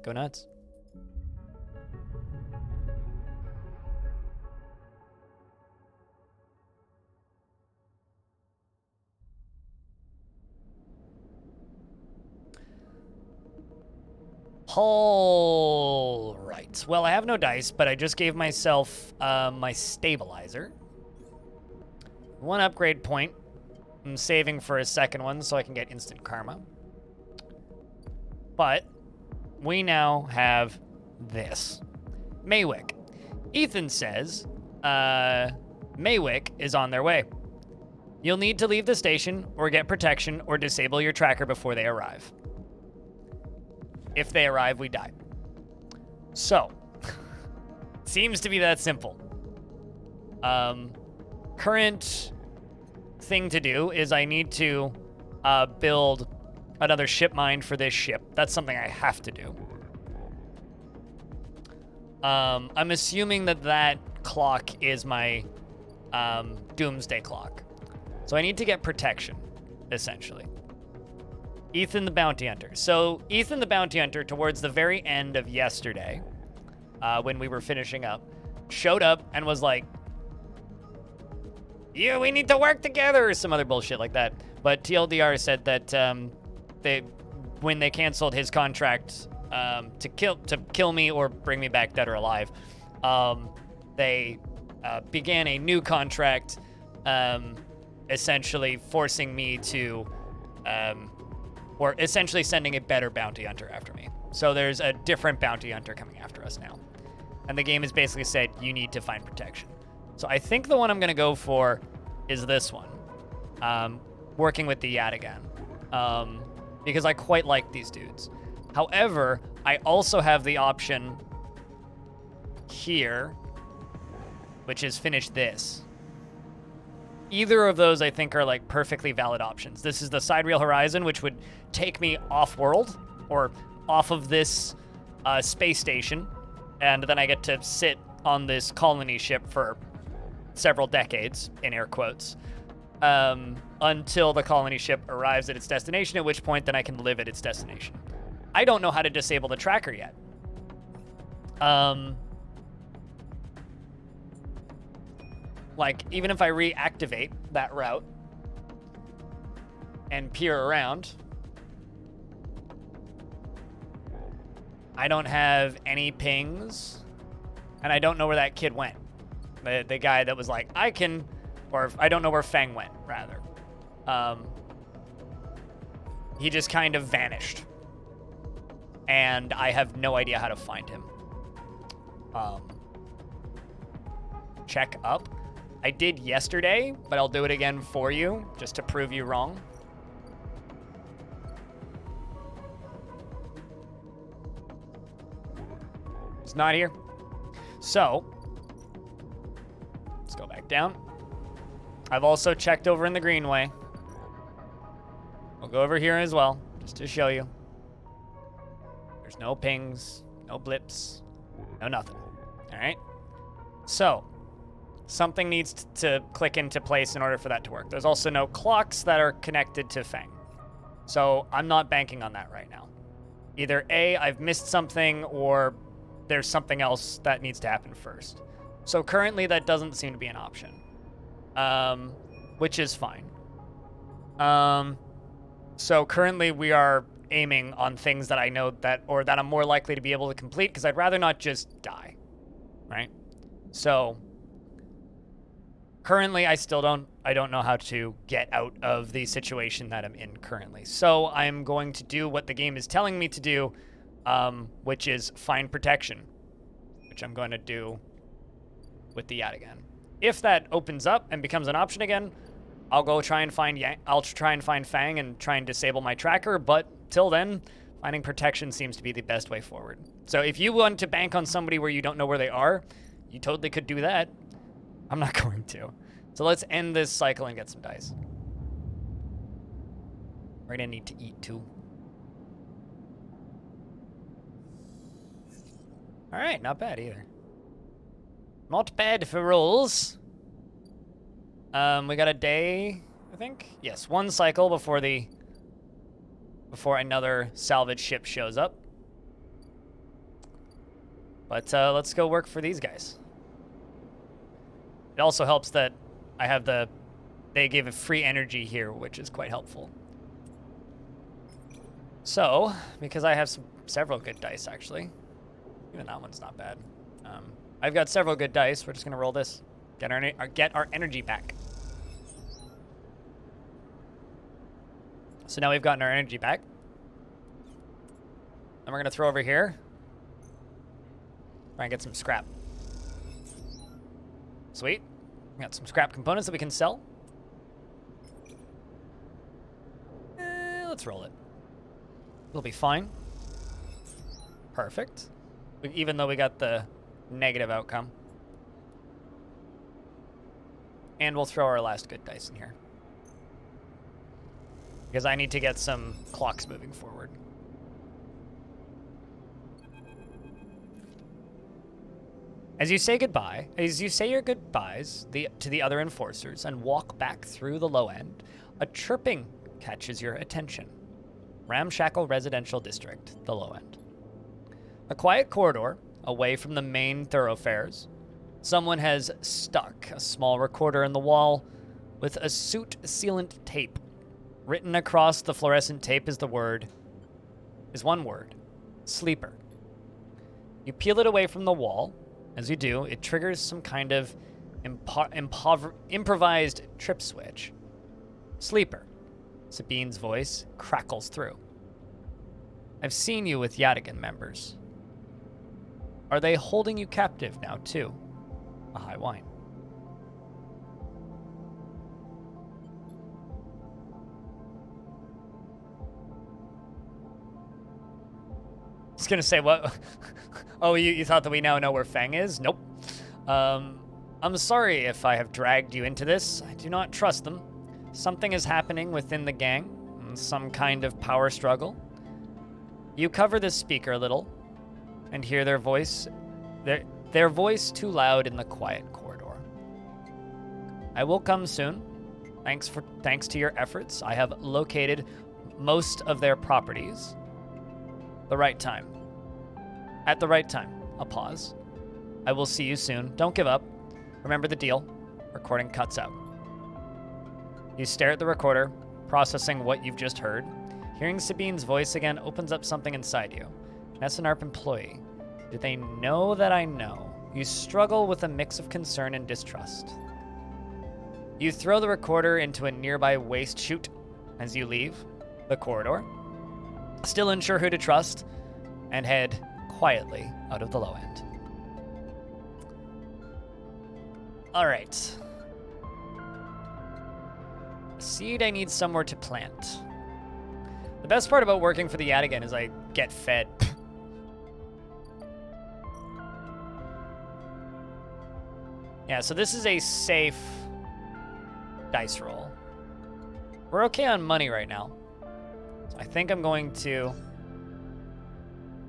Go nuts. All right. Well, I have no dice, but I just gave myself my stabilizer. 1 upgrade point. I'm saving for a second one so I can get instant karma. But we now have this. Maywick. Ethan says Maywick is on their way. You'll need to leave the station or get protection or disable your tracker before they arrive. If they arrive, we die. So, seems to be that simple. Current thing to do is I need to build another ship mine for this ship. That's something I have to do. I'm assuming that clock is my doomsday clock. So I need to get protection, essentially. Ethan the Bounty Hunter. So Ethan the Bounty Hunter, towards the very end of yesterday, when we were finishing up, showed up and was like, yeah, we need to work together, or some other bullshit like that. But TLDR said that when they canceled his contract to kill me or bring me back dead or alive, they began a new contract, essentially forcing me to, or essentially sending a better bounty hunter after me. So there's a different bounty hunter coming after us now. And the game has basically said, you need to find protection. So I think the one I'm going to go for is this one. Working with the Yatagan. Because I quite like these dudes. However, I also have the option here, which is finish this. Either of those I think are like perfectly valid options. This is the Sidereal Horizon, which would take me off-world or off of this space station, and then I get to sit on this colony ship for several decades, in air quotes, until the colony ship arrives at its destination, at which point then I can live at its destination. I don't know how to disable the tracker yet. Like, even if I reactivate that route and peer around, I don't have any pings, and I don't know where that kid went. The guy that was like, I don't know where Fang went, rather. He just kind of vanished. And I have no idea how to find him. Check up. I did yesterday, but I'll do it again for you, just to prove you wrong. It's not here. So, let's go back down. I've also checked over in the Greenway. I'll go over here as well, just to show you. There's no pings, no blips, no nothing. All right? So, something needs to click into place in order for that to work. There's also no clocks that are connected to Fang. So I'm not banking on that right now. Either A, I've missed something, or there's something else that needs to happen first. So currently that doesn't seem to be an option, which is fine. So currently we are aiming on things that I know that I'm more likely to be able to complete, because I'd rather not just die, right? So currently, I don't know how to get out of the situation that I'm in currently. So I'm going to do what the game is telling me to do, which is find protection, which I'm going to do with the Yatagan. If that opens up and becomes an option again, I'll go try and find Fang and try and disable my tracker. But till then, finding protection seems to be the best way forward. So if you want to bank on somebody where you don't know where they are, you totally could do that. I'm not going to. So let's end this cycle and get some dice. We're gonna need to eat too. All right, not bad either. Not bad for rolls. We got a day, I think. Yes, 1 cycle before another salvage ship shows up. But let's go work for these guys. It also helps that I have they give a free energy here, which is quite helpful. So, because I have several good dice, actually. Even that one's not bad. I've got several good dice. We're just going to roll this. Get our energy back. So now we've gotten our energy back. And we're going to throw over here. Try and get some scrap. Sweet. We got some scrap components that we can sell. Let's roll it. We'll be fine. Perfect. Even though we got the negative outcome. And we'll throw our last good dice in here. Because I need to get some clocks moving forward. As you say your goodbyes to the other enforcers and walk back through the low end, a chirping catches your attention. Ramshackle Residential District, the low end. A quiet corridor away from the main thoroughfares. Someone has stuck a small recorder in the wall with a soot sealant tape. Written across the fluorescent tape is one word, sleeper. You peel it away from the wall. As you do, it triggers some kind of improvised trip switch. Sleeper. Sabine's voice crackles through. I've seen you with Yadigan members. Are they holding you captive now, too? A high wine. I was gonna say, what? Oh, you thought that we now know where Fang is? Nope. I'm sorry if I have dragged you into this. I do not trust them. Something is happening within the gang. Some kind of power struggle. You cover the speaker a little and hear their voice. Their voice too loud in the quiet corridor. I will come soon. Thanks to your efforts, I have located most of their properties. The right time. At the right time. A pause. I will see you soon. Don't give up. Remember the deal. Recording cuts out. You stare at the recorder, processing what you've just heard. Hearing Sabine's voice again opens up something inside you. An SNARP employee. Do they know that I know? You struggle with a mix of concern and distrust. You throw the recorder into a nearby waste chute as you leave the corridor. Still unsure who to trust, and head quietly out of the low end. All right. Seed I need somewhere to plant. The best part about working for the Yadigan is I get fed. Yeah, so this is a safe dice roll. We're okay on money right now. So I think I'm going to,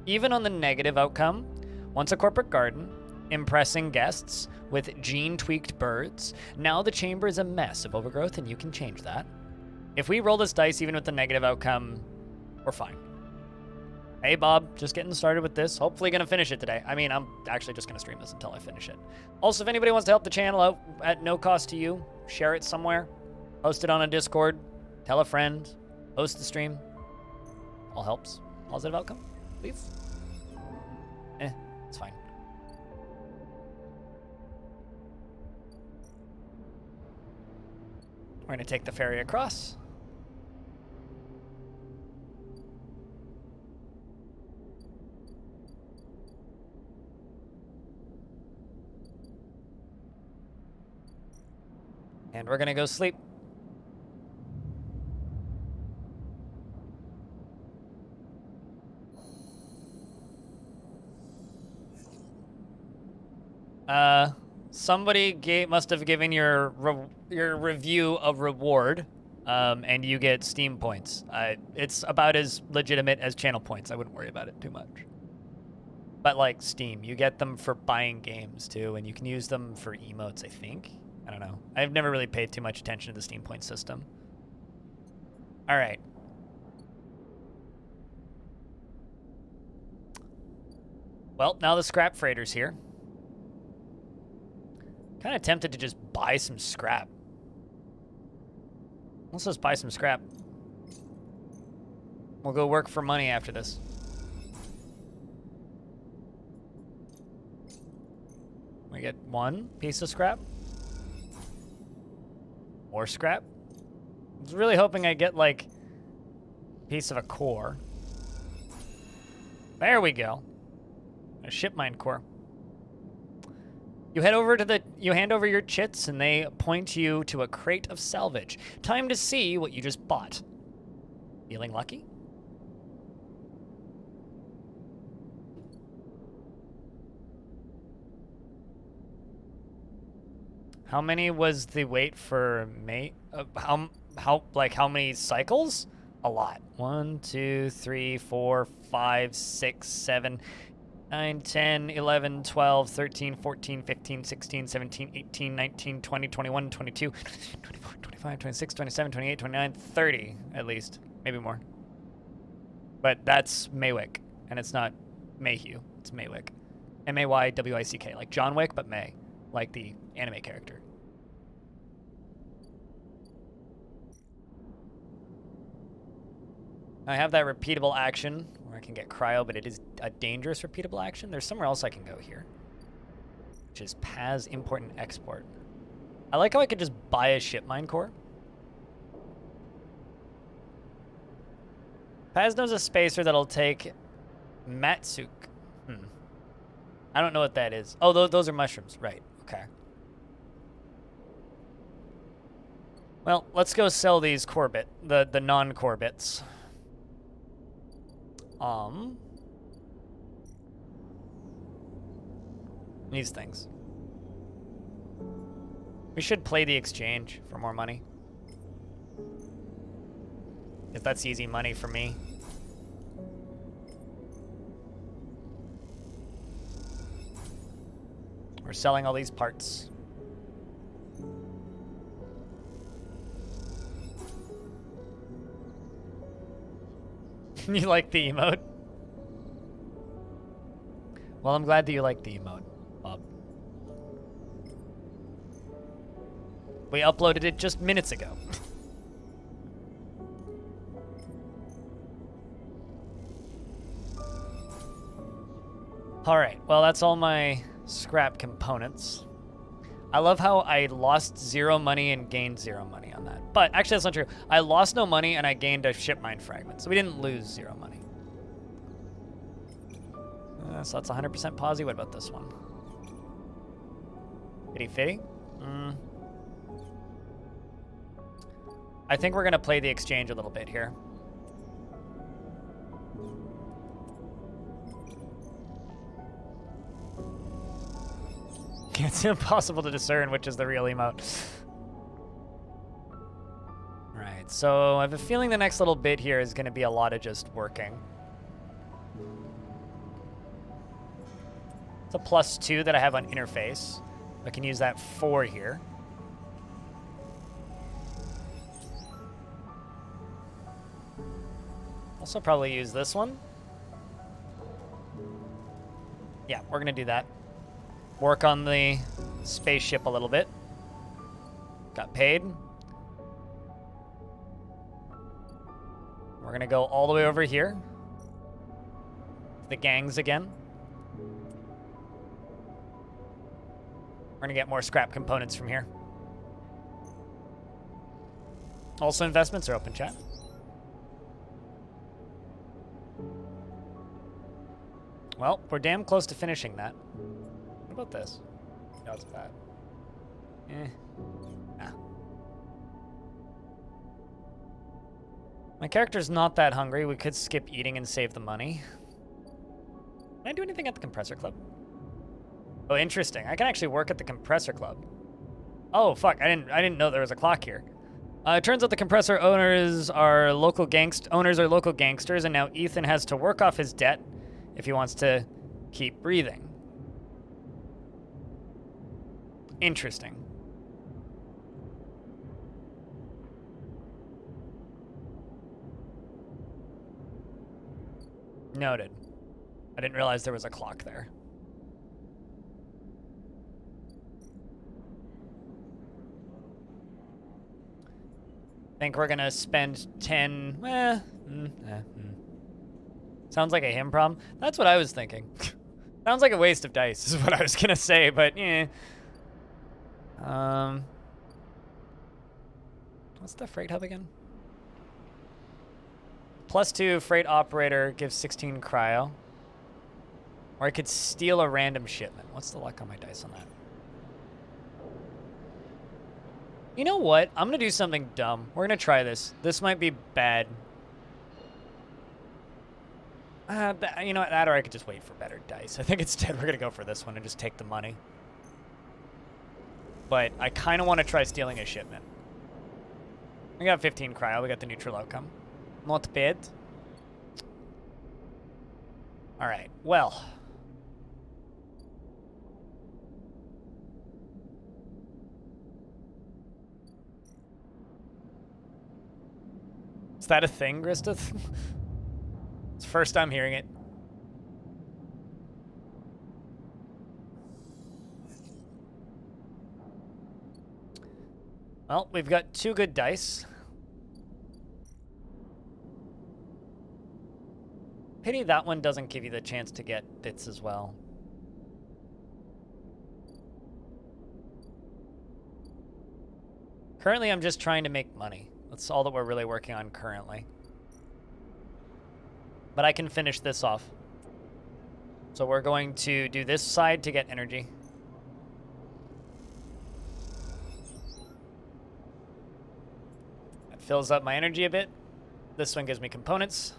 even on the negative outcome, once a corporate garden, impressing guests with gene-tweaked birds. Now the chamber is a mess of overgrowth, and you can change that. If we roll this dice, even with the negative outcome, we're fine. Hey, Bob, just getting started with this. Hopefully gonna finish it today. I mean, I'm actually just gonna stream this until I finish it. Also, if anybody wants to help the channel out at no cost to you, share it somewhere, post it on a Discord, tell a friend, host the stream. All helps. Positive outcome, please. It's fine. We're gonna take the ferry across. And we're gonna go sleep. Somebody must have given your review a reward, and you get Steam points. It's about as legitimate as channel points. I wouldn't worry about it too much. But like Steam, you get them for buying games too, and you can use them for emotes, I think. I don't know. I've never really paid too much attention to the Steam point system. All right. Well, now the scrap freighter's here. Kind of tempted to just buy some scrap. Let's just buy some scrap. We'll go work for money after this. We get one piece of scrap. More scrap. I was really hoping I get like a piece of a core. There we go. A ship mine core. You head over to you hand over your chits and they point you to a crate of salvage. Time to see what you just bought. Feeling lucky? How many was the wait for mate? How many cycles? A lot. 1, 2, 3, 4, 5, 6, 7, 9, 10, 11, 12, 13, 14, 15, 16, 17, 18, 19, 20, 21, 22, 24, 25, 26, 27, 28, 29, 30 at least. Maybe more. But that's Maywick, and it's not Mayhew. It's Maywick. M-A-Y-W-I-C-K, like John Wick, but May, like the anime character. I have that repeatable action where I can get cryo, but it is a dangerous repeatable action. There's somewhere else I can go here, which is Paz Import and Export. I like how I could just buy a ship mine core. Paz knows a spacer that'll take Matsuk. I don't know what that is. Oh, those are mushrooms. Right. Okay. Well, let's go sell these core bit, the non-core bits. These things. We should play the exchange for more money. If that's easy money for me. We're selling all these parts. You like the emote? Well, I'm glad that you like the emote, Bob. We uploaded it just minutes ago. All right, well, that's all my scrap components. I love how I lost 0 money and gained 0 money on that. But actually, that's not true. I lost no money and I gained a ship mine fragment. So we didn't lose 0 money. So that's 100% posy. What about this one? Fitty fitty? I think we're going to play the exchange a little bit here. It's impossible to discern which is the real emote. Right, so I have a feeling the next little bit here is going to be a lot of just working. It's a +2 that I have on interface. I can use that 4 here. Also probably use this one. Yeah, we're going to do that. Work on the spaceship a little bit. Got paid. We're gonna go all the way over here. The gangs again. We're gonna get more scrap components from here. Also, investments are open, chat. Well, we're damn close to finishing that. What about this? No, it's bad. Nah. My character's not that hungry. We could skip eating and save the money. Can I do anything at the compressor club? Oh, interesting. I can actually work at the compressor club. Oh, fuck. I didn't know there was a clock here. It turns out the compressor owners are local gangsters, and now Ethan has to work off his debt if he wants to keep breathing. Interesting. Noted. I didn't realize there was a clock there. I think we're gonna spend 10. Sounds like a him problem. That's what I was thinking. Sounds like a waste of dice is what I was gonna say, but yeah. What's the freight hub again? +2 freight operator gives 16 cryo. Or I could steal a random shipment. What's the luck on my dice on that? You know what? I'm gonna do something dumb. We're gonna try this. This might be bad. You know what? That or I could just wait for better dice. I think instead we're gonna go for this one and just take the money. But I kind of want to try stealing a shipment. We got 15 cryo. We got the neutral outcome. Not bad. All right. Well. Is that a thing, Gristeth? It's the first time hearing it. Well, we've got 2 good dice. Pity that one doesn't give you the chance to get bits as well. Currently, I'm just trying to make money. That's all that we're really working on currently. But I can finish this off. So we're going to do this side to get energy. That fills up my energy a bit. This one gives me components.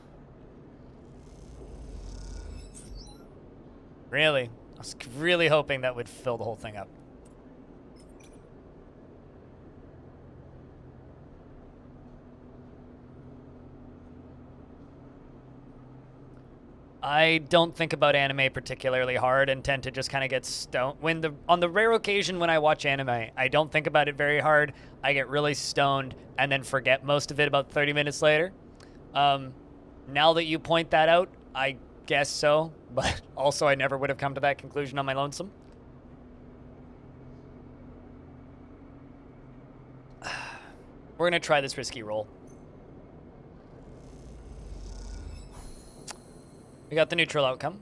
Really? I was really hoping that would fill the whole thing up. I don't think about anime particularly hard and tend to just kind of get stoned. On the rare occasion when I watch anime, I don't think about it very hard. I get really stoned and then forget most of it about 30 minutes later. Now that you point that out, I guess so, but also I never would have come to that conclusion on my lonesome. We're gonna try this risky roll. We got the neutral outcome.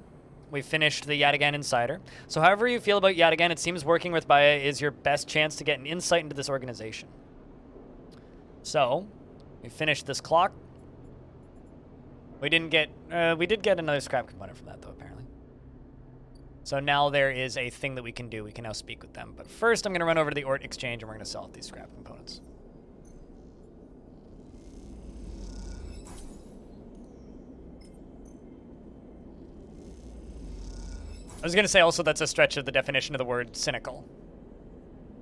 We finished the Yataghan Insider. So however you feel about Yataghan, it seems working with Baya is your best chance to get an insight into this organization. So, we finished this clock. We did get another scrap component from that though, apparently. So now there is a thing that we can do. We can now speak with them. But first I'm gonna run over to the Ort Exchange and we're gonna sell these scrap components. I was going to say also that's a stretch of the definition of the word cynical.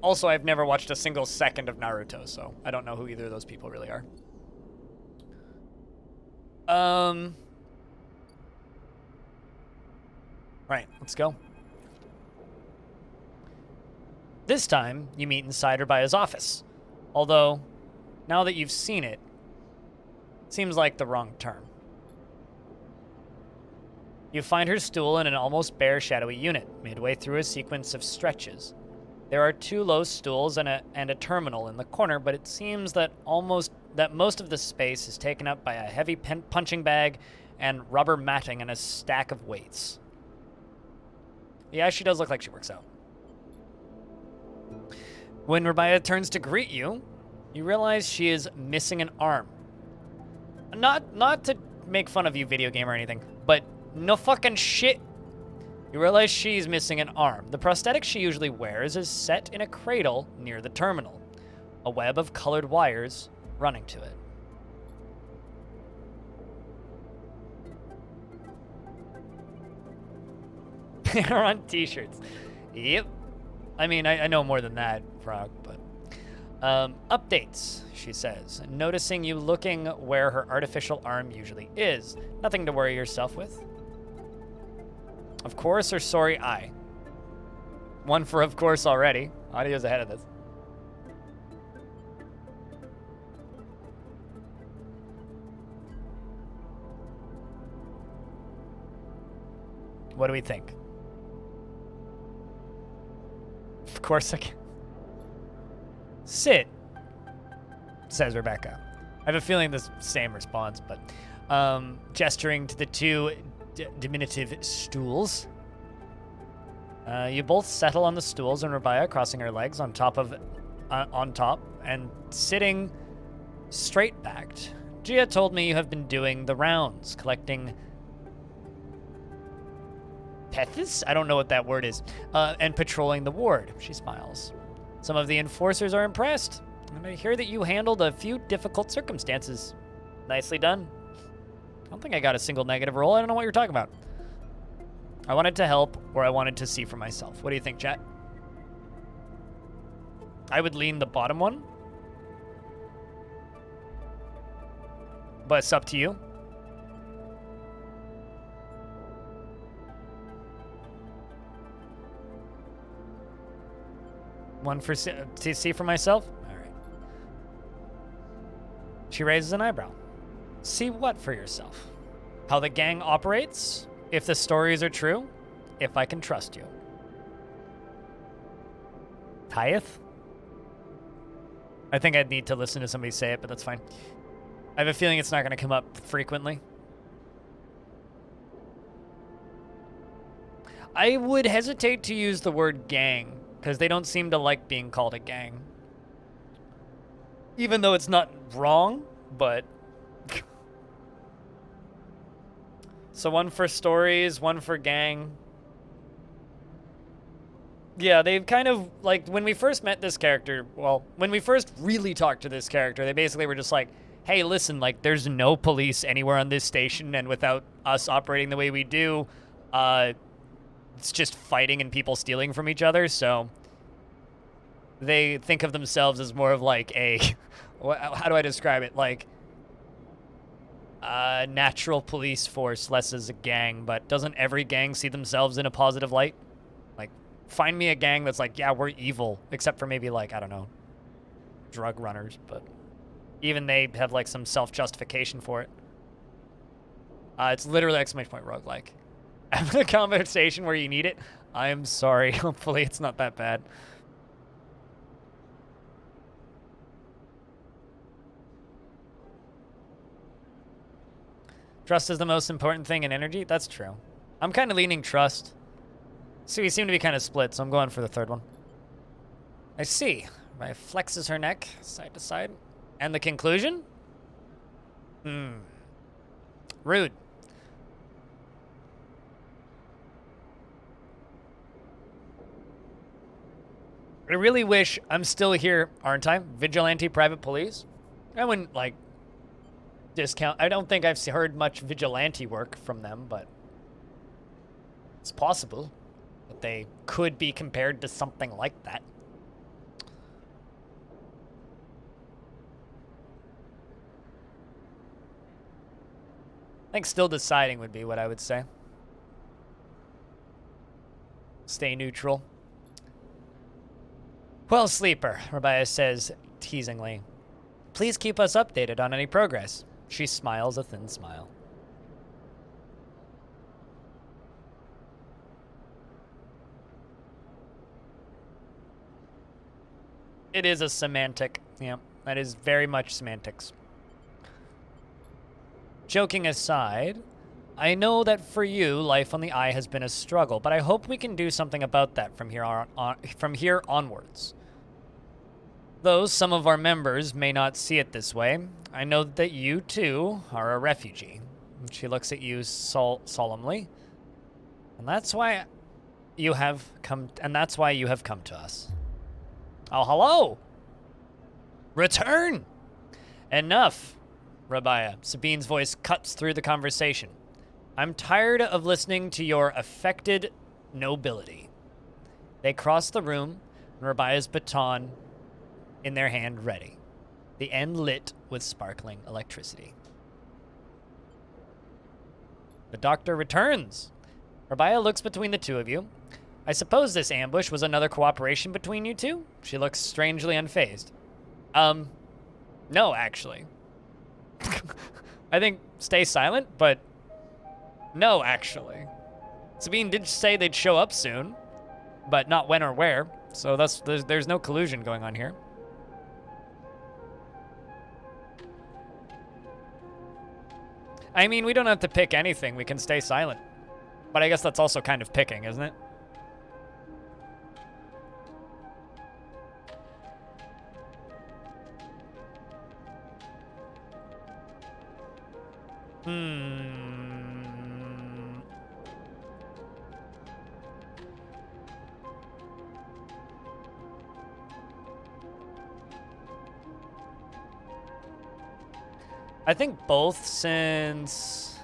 Also, I've never watched a single second of Naruto, so I don't know who either of those people really are. Right, let's go. This time, you meet Insider by his office. Although, now that you've seen it, seems like the wrong term. You find her stool in an almost bare, shadowy unit, midway through a sequence of stretches. There are 2 low stools and a terminal in the corner, but it seems that most of the space is taken up by a heavy punching bag and rubber matting and a stack of weights. Yeah, she does look like she works out. When Rabaya turns to greet you, you realize she is missing an arm. Not to make fun of you, video game or anything, but no fucking shit. You realize she's missing an arm. The prosthetic she usually wears is set in a cradle near the terminal, a web of colored wires running to it. They're on t-shirts. Yep. I mean, I know more than that, Frog, but... updates, she says, noticing you looking where her artificial arm usually is. Nothing to worry yourself with. Of course or sorry I? One for of course already. Audio's ahead of this. What do we think? Of course I can. Sit, says Rebecca. I have a feeling the same response, but gesturing to the two diminutive stools. You both settle on the stools, and Rabaya, crossing her legs on top, and sitting straight-backed. Gia told me you have been doing the rounds, collecting pethys? I don't know what that word is. And patrolling the ward. She smiles. Some of the enforcers are impressed, and I hear that you handled a few difficult circumstances. Nicely done. I don't think I got a single negative roll. I don't know what you're talking about. I wanted to help, or I wanted to see for myself. What do you think, chat? I would lean the bottom one. But it's up to you. One for to see for myself? All right. She raises an eyebrow. See what for yourself? How the gang operates? If the stories are true? If I can trust you? Tyeth? I think I'd need to listen to somebody say it, but that's fine. I have a feeling it's not going to come up frequently. I would hesitate to use the word gang, because they don't seem to like being called a gang. Even though it's not wrong, but... So one for stories, one for gang. Yeah, they've kind of, like, when we first met this character, well, when we first really talked to this character, they basically were just like, hey, listen, like, there's no police anywhere on this station, and without us operating the way we do, it's just fighting and people stealing from each other, so they think of themselves as more of like a, how do I describe it? Like, natural police force, less as a gang, but doesn't every gang see themselves in a positive light? Like, find me a gang that's like, yeah, we're evil, except for maybe, like, I don't know, drug runners, but even they have, like, some self-justification for it. It's literally exclamation point roguelike. Having a conversation where you need it, I am sorry. Hopefully it's not that bad. Trust is the most important thing in energy? That's true. I'm kind of leaning trust. See, we seem to be kind of split, so I'm going for the third one. I see. Right, flexes her neck side to side. And the conclusion? Rude. I really wish I'm still here, aren't I? Vigilante private police? I wouldn't, like, discount. I don't think I've heard much vigilante work from them, but it's possible that they could be compared to something like that. I think still deciding would be what I would say. Stay neutral. Well, Sleeper, Rabaya says teasingly. Please keep us updated on any progress. She smiles a thin smile. It is a semantic. Yeah, that is very much semantics. Joking aside, I know that for you, life on the Eye has been a struggle, but I hope we can do something about that from here onwards. Though some of our members may not see it this way, I know that you, too, are a refugee. She looks at you solemnly. And that's why you have come to us. Oh, hello! Return! Enough, Rabaya. Sabine's voice cuts through the conversation. I'm tired of listening to your affected nobility. They cross the room, and Rabaya's baton in their hand ready, the end lit with sparkling electricity. The doctor returns. Rabaya looks between the two of you. I suppose this ambush was another cooperation between you two? She looks strangely unfazed. No, actually. I think stay silent, but no, actually. Sabine did say they'd show up soon, but not when or where. So there's no collusion going on here. I mean, we don't have to pick anything. We can stay silent. But I guess that's also kind of picking, isn't it? I think both since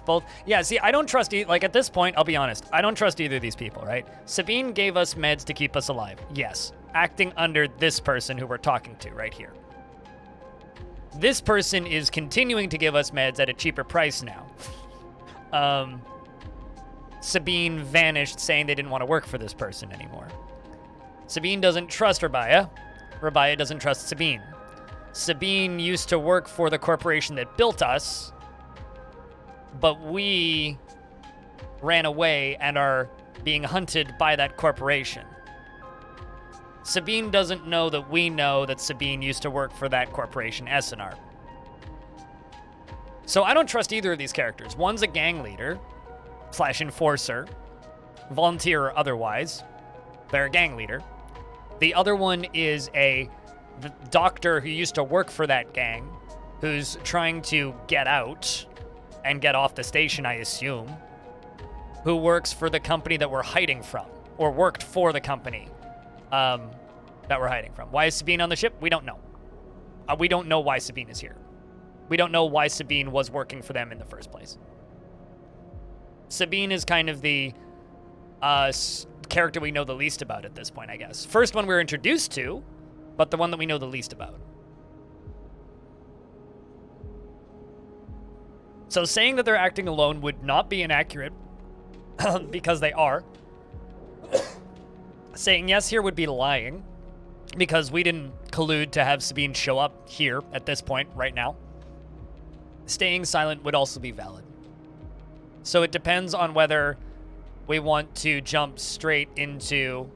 both. Yeah, see, I don't trust like at this point, I'll be honest. I don't trust either of these people, right? Sabine gave us meds to keep us alive. Yes. Acting under this person who we're talking to right here. This person is continuing to give us meds at a cheaper price now. Sabine vanished saying they didn't want to work for this person anymore. Sabine doesn't trust Rabaya. Rabaya doesn't trust Sabine. Sabine used to work for the corporation that built us, but we ran away and are being hunted by that corporation. Sabine doesn't know that we know that Sabine used to work for that corporation, SNR. So I don't trust either of these characters. One's a gang leader / enforcer, volunteer or otherwise. They're a gang leader. The other one is a doctor who used to work for that gang, who's trying to get out and get off the station, I assume, who works for the company that we're hiding from, or worked for the company that we're hiding from. Why is Sabine on the ship? We don't know. We don't know why Sabine is here. We don't know why Sabine was working for them in the first place. Sabine is kind of the character we know the least about at this point, I guess. First one we're introduced to, but the one that we know the least about. So saying that they're acting alone would not be inaccurate, because they are. Saying yes here would be lying, because we didn't collude to have Sabine show up here at this point, right now. Staying silent would also be valid. So it depends on whether we want to jump straight into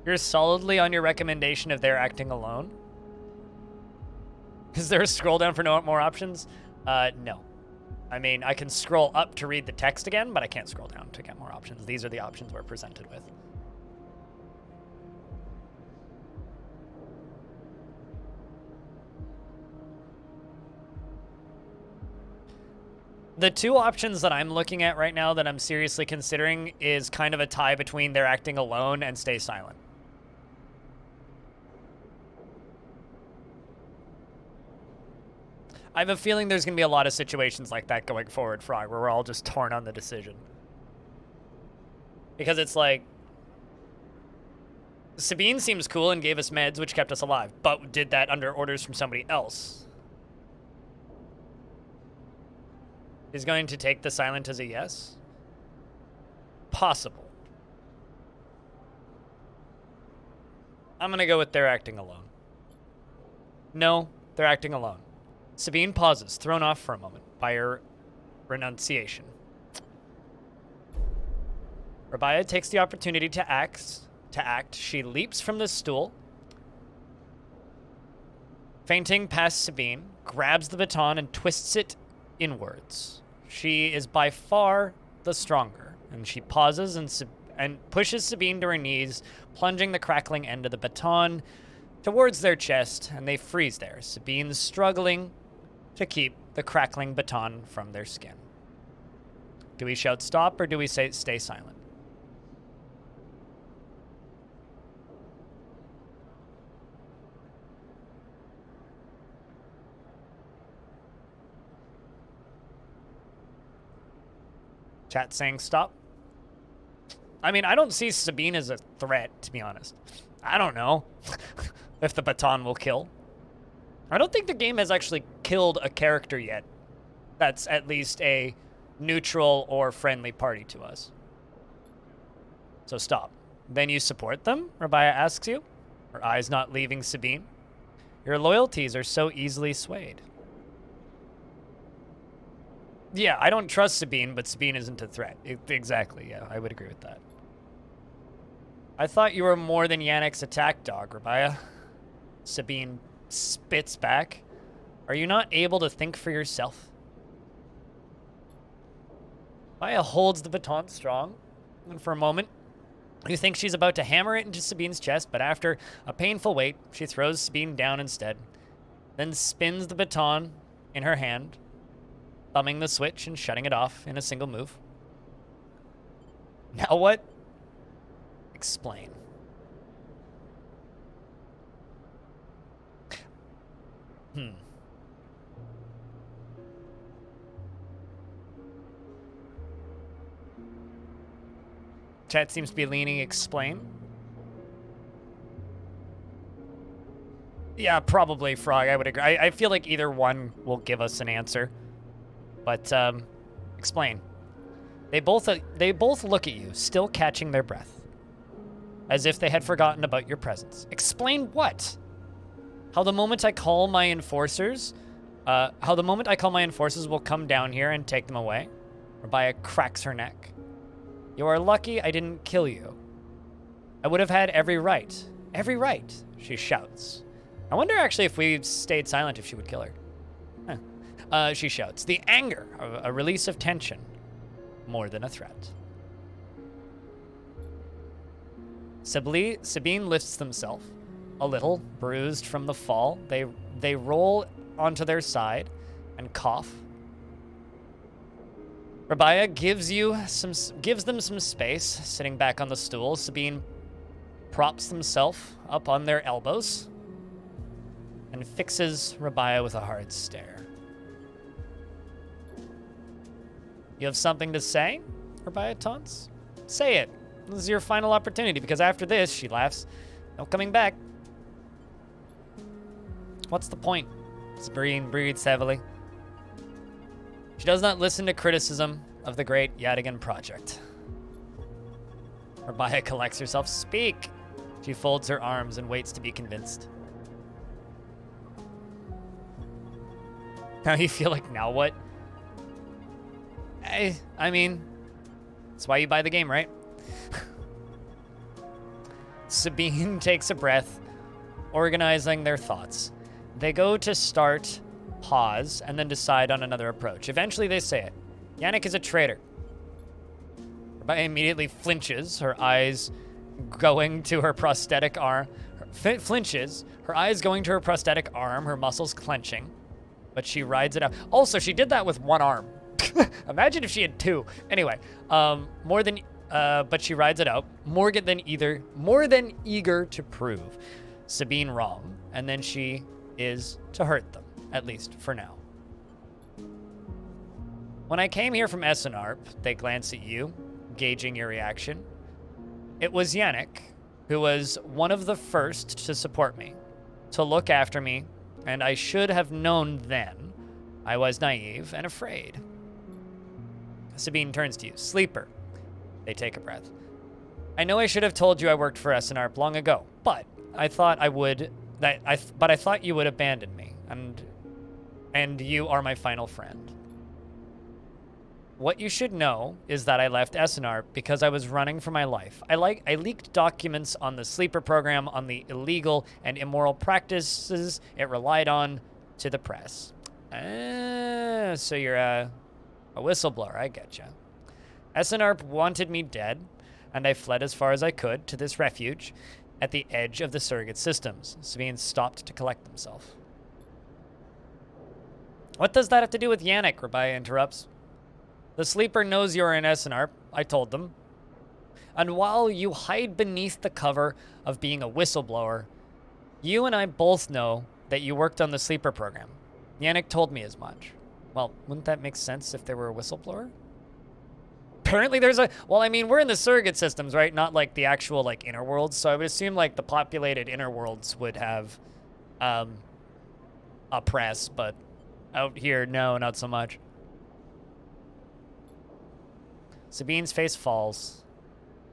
You're solidly on your recommendation of they're acting alone? Is there a scroll down for no more options? No. I mean, I can scroll up to read the text again, but I can't scroll down to get more options. These are the options we're presented with. The two options that I'm looking at right now that I'm seriously considering is kind of a tie between they're acting alone and stay silent. I have a feeling there's going to be a lot of situations like that going forward, Frog, where we're all just torn on the decision. Because it's like, Sabine seems cool and gave us meds, which kept us alive, but did that under orders from somebody else. Is going to take the silent as a yes? Possible. I'm going to go with they're acting alone. No, they're acting alone. Sabine pauses, thrown off for a moment by her renunciation. Rabaya takes the opportunity to act. She leaps from the stool, fainting past Sabine, grabs the baton and twists it inwards. She is by far the stronger, and she pauses and pushes Sabine to her knees, plunging the crackling end of the baton towards their chest, and they freeze there. Sabine's struggling to keep the crackling baton from their skin. Do we shout stop, or do we say stay silent? Chat saying stop. I mean, I don't see Sabine as a threat, to be honest. I don't know if the baton will kill. I don't think the game has actually killed a character yet that's at least a neutral or friendly party to us. So stop. Then you support them? Rabaya asks you, her eyes not leaving Sabine. Your loyalties are so easily swayed. Yeah, I don't trust Sabine, but Sabine isn't a threat. Exactly, yeah, I would agree with that. I thought you were more than Yannick's attack dog, Rabaya. Sabine spits back. Are you not able to think for yourself? Rabaya holds the baton strong, and for a moment, you think she's about to hammer it into Sabine's chest, but after a painful wait, she throws Sabine down instead, then spins the baton in her hand, thumbing the switch and shutting it off in a single move. Now what? Explain. Chat seems to be leaning explain. Yeah, probably, Frog. I would agree. I feel like either one will give us an answer. But, explain. They both look at you, still catching their breath. As if they had forgotten about your presence. Explain what? How the moment I call my enforcers will come down here and take them away? Rabaya cracks her neck. You are lucky I didn't kill you. I would have had every right. Every right, she shouts. I wonder actually if we stayed silent if she would kill her. She shouts. The anger, a release of tension, more than a threat. Sabine lifts themselves, a little bruised from the fall. They roll onto their side and cough. Rabaya gives them some space, sitting back on the stool. Sabine props themselves up on their elbows and fixes Rabaya with a hard stare. You have something to say? Rabaya taunts. Say it. This is your final opportunity, because after this, she laughs, no coming back. What's the point? Sabine breathes heavily. She does not listen to criticism of the great Yadigan project. Rabaya collects herself. Speak! She folds her arms and waits to be convinced. Now you feel like, now what? I mean, that's why you buy the game, right? Sabine takes a breath, organizing their thoughts. They go to start, pause, and then decide on another approach. Eventually they say it. Yannick is a traitor. Rabaya immediately flinches, her eyes going to her prosthetic arm. Flinches, her eyes going to her prosthetic arm, her muscles clenching. But she rides it out. Also, she did that with one arm. Imagine if she had two. Anyway, but she rides it out. More than eager to prove Sabine wrong, and then she is to hurt them, at least for now. When I came here from Essenarp, they glance at you, gauging your reaction. It was Yannick who was one of the first to support me, to look after me, and I should have known then. I was naive and afraid. Sabine turns to you. Sleeper. They take a breath. I know I should have told you I worked for Essenarp long ago, but I thought I thought you would abandon me, and you are my final friend. What you should know is that I left Essenarp because I was running for my life. I leaked documents on the Sleeper program, on the illegal and immoral practices it relied on to the press. So you're a whistleblower, I getcha. Essenarp wanted me dead, and I fled as far as I could to this refuge at the edge of the surrogate systems. Sabine stopped to collect himself. What does that have to do with Yannick? Rabaya interrupts. The Sleeper knows you're in Essenarp, I told them. And while you hide beneath the cover of being a whistleblower, you and I both know that you worked on the Sleeper program. Yannick told me as much. Well, wouldn't that make sense if there were a whistleblower? Apparently there's we're in the surrogate systems, right? Not like the actual inner worlds. So I would assume the populated inner worlds would have a press, but Out here, no, not so much. Sabine's face falls.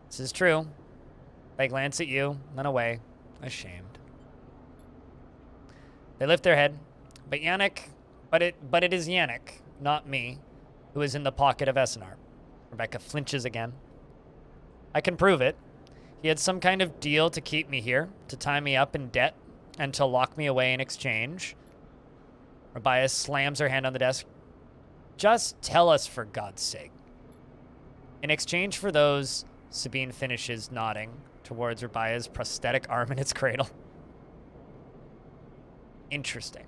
This is true. They glance at you, then away, ashamed. They lift their head, but it is Yannick, not me, who is in the pocket of Essenarp. Rebecca flinches again. I can prove it. He had some kind of deal to keep me here, to tie me up in debt, and to lock me away in exchange. Rabia slams her hand on the desk. Just tell us, for God's sake. In exchange for those, Sabine finishes, nodding towards Rabia's prosthetic arm in its cradle. Interesting.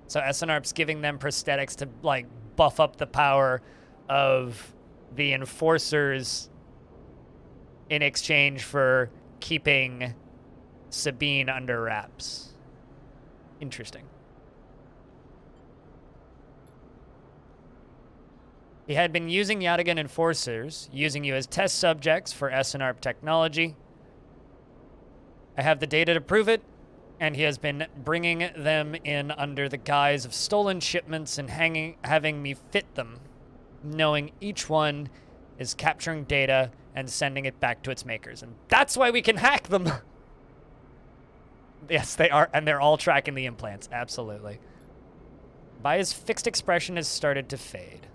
So Essenarp's giving them prosthetics to, like, buff up the power of the enforcers in exchange for keeping Sabine under wraps. Interesting. He had been using Yatagan enforcers, using you as test subjects for Essenarp technology. I have the data to prove it, and he has been bringing them in under the guise of stolen shipments and having me fit them, knowing each one is capturing data and sending it back to its makers. And that's why we can hack them. Yes, they are, and they're all tracking the implants, absolutely. Baya's fixed expression has started to fade.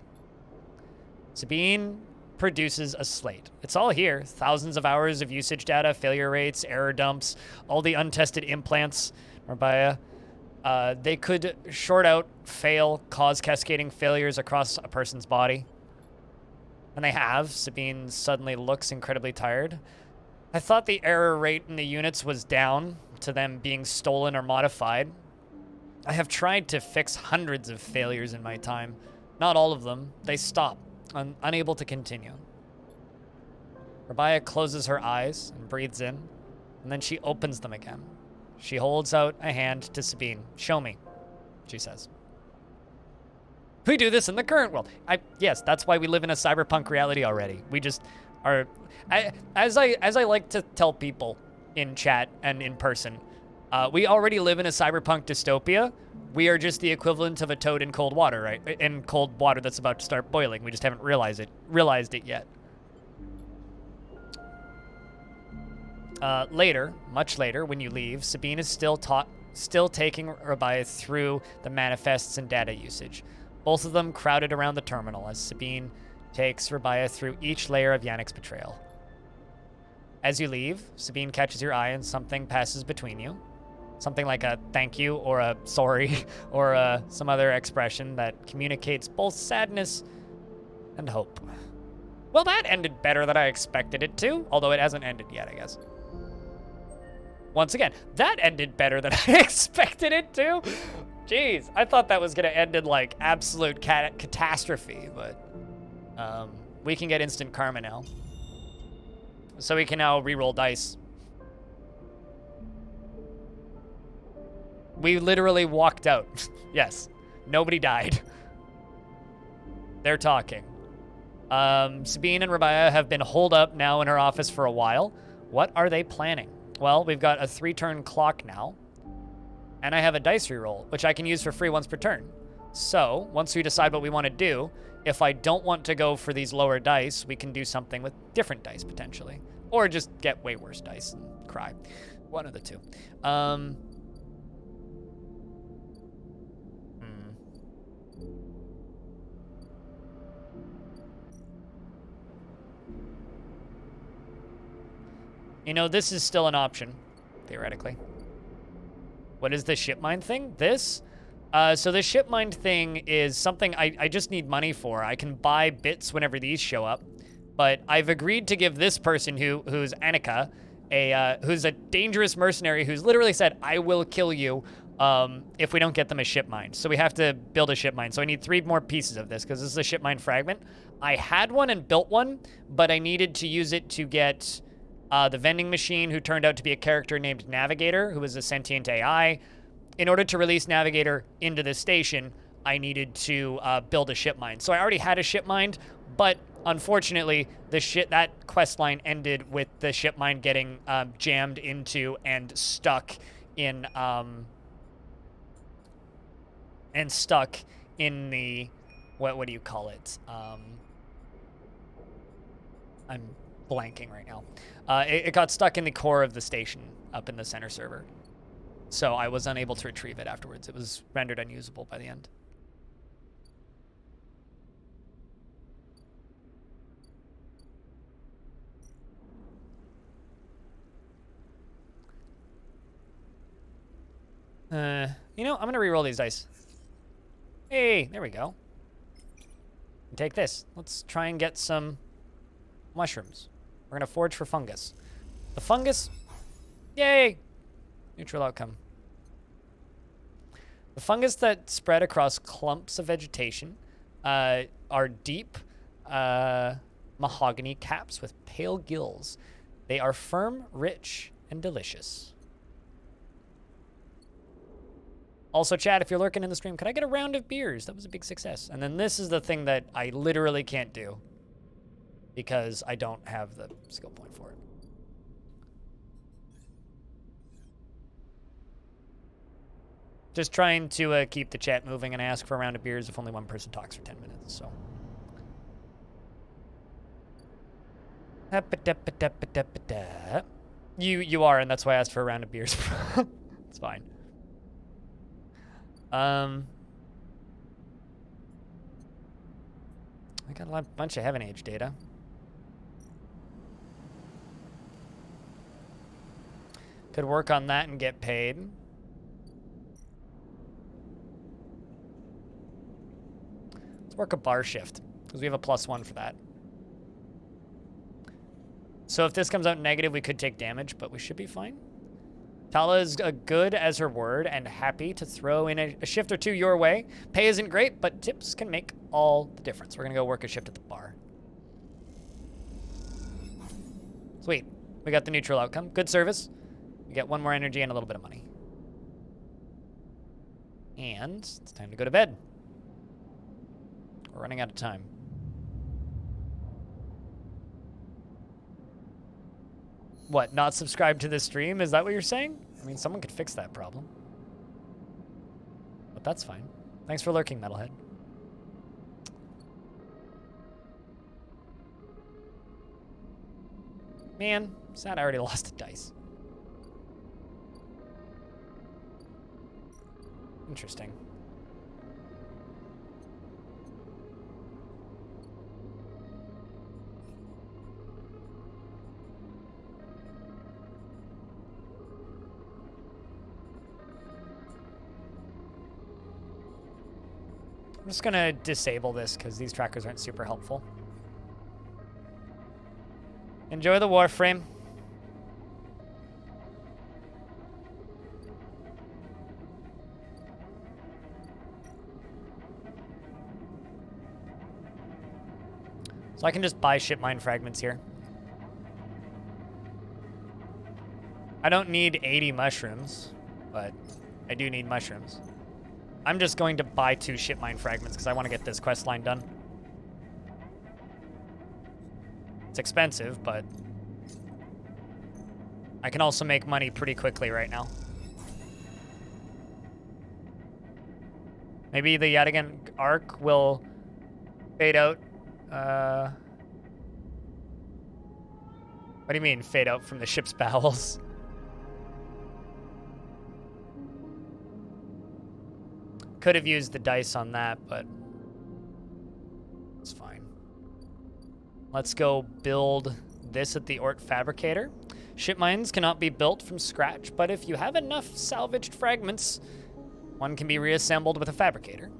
Sabine produces a slate. It's all here. Thousands of hours of usage data, failure rates, error dumps, all the untested implants. Rabia, they could short out, fail, cause cascading failures across a person's body. And they have. Sabine suddenly looks incredibly tired. I thought the error rate in the units was down to them being stolen or modified. I have tried to fix hundreds of failures in my time. Not all of them. They stop. Unable to continue. Rabia closes her eyes and breathes in, and then she opens them again. She holds out a hand to Sabine. Show me, she says. We do this in the current world. Yes, that's why we live in a cyberpunk reality already. We just are, as I like to tell people in chat and in person, we already live in a cyberpunk dystopia. We are just the equivalent of a toad in cold water, right? In cold water that's about to start boiling. We just haven't realized it yet. Later, much later, when you leave, Sabine is still taking Rabia through the manifests and data usage. Both of them crowded around the terminal as Sabine takes Rabia through each layer of Yannick's betrayal. As you leave, Sabine catches your eye and something passes between you. Something like a thank you or a sorry or some other expression that communicates both sadness and hope. Well, that ended better than I expected it to, although it hasn't ended yet, I guess. Once again, that ended better than I expected it to. Jeez, I thought that was going to end in, like, absolute catastrophe, but we can get instant karma now. So we can now re-roll dice. We literally walked out. Yes, nobody died. They're talking. Sabine and Rabia have been holed up now in her office for a while. What are they planning? Well, we've got a 3-turn clock now. And I have a dice reroll, which I can use for free once per turn. So, once we decide what we want to do, if I don't want to go for these lower dice, we can do something with different dice, potentially. Or just get way worse dice and cry. One of the two. You know, this is still an option, theoretically. What is the ship mine thing? This? So the ship mine thing is something I just need money for. I can buy bits whenever these show up. But I've agreed to give this person who's Annika, who's a dangerous mercenary who's literally said, I will kill you if we don't get them a ship mine. So we have to build a ship mine. So I need 3 more pieces of this because this is a ship mine fragment. I had one and built one, but I needed to use it to get the vending machine, who turned out to be a character named Navigator, who was a sentient AI. In order to release Navigator into the station, I needed to build a ship mine. So I already had a ship mine, but Unfortunately, that quest line ended with the ship mine getting jammed into and stuck in the what do you call it? I'm blanking right now. It got stuck in the core of the station up in the center server. So I was unable to retrieve it afterwards. It was rendered unusable by the end. You know, I'm gonna re-roll these dice. Hey, there we go. Take this. Let's try and get some mushrooms. We're gonna forage for fungus. The fungus, yay! Neutral outcome. The fungus that spread across clumps of vegetation are deep mahogany caps with pale gills. They are firm, rich, and delicious. Also, chat, if you're lurking in the stream, could I get a round of beers? That was a big success. And then this is the thing that I literally can't do because I don't have the skill point for it. Just trying to keep the chat moving and ask for a round of beers if only one person talks for 10 minutes, so. You are, and that's why I asked for a round of beers. It's fine. I got a bunch of Heaven Age data. Could work on that and get paid. Let's work a bar shift, because we have a +1 for that. So if this comes out negative, we could take damage, but we should be fine. Tala is good as her word and happy to throw in a shift or two your way. Pay isn't great, but tips can make all the difference. We're going to go work a shift at the bar. Sweet. We got the neutral outcome. Good service. We get 1 more energy and a little bit of money. And it's time to go to bed. We're running out of time. What, not subscribe to this stream? Is that what you're saying? I mean, someone could fix that problem. But that's fine. Thanks for lurking, Metalhead. Man, sad I already lost a dice. Interesting. I'm just gonna disable this because these trackers aren't super helpful. Enjoy the Warframe. So I can just buy ship mine fragments here. I don't need 80 mushrooms, but I do need mushrooms. I'm just going to buy 2 ship mine fragments because I want to get this quest line done. It's expensive, but I can also make money pretty quickly right now. Maybe the Yadigan arc will fade out. What do you mean, fade out from the ship's bowels? Could have used the dice on that, but it's fine. Let's go build this at the Ort Fabricator. Ship mines cannot be built from scratch, but if you have enough salvaged fragments, one can be reassembled with a fabricator.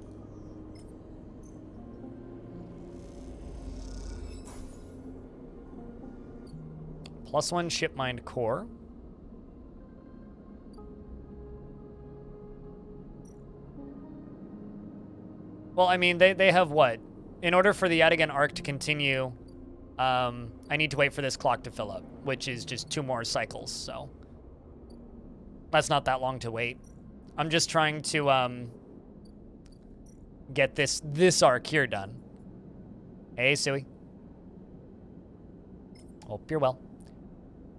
+1 ship mined core. Well, I mean, they have what? In order for the Yadigan arc to continue, I need to wait for this clock to fill up, which is just 2 more cycles, so that's not that long to wait. I'm just trying to get this arc here done. Hey, Sui. Hope you're well.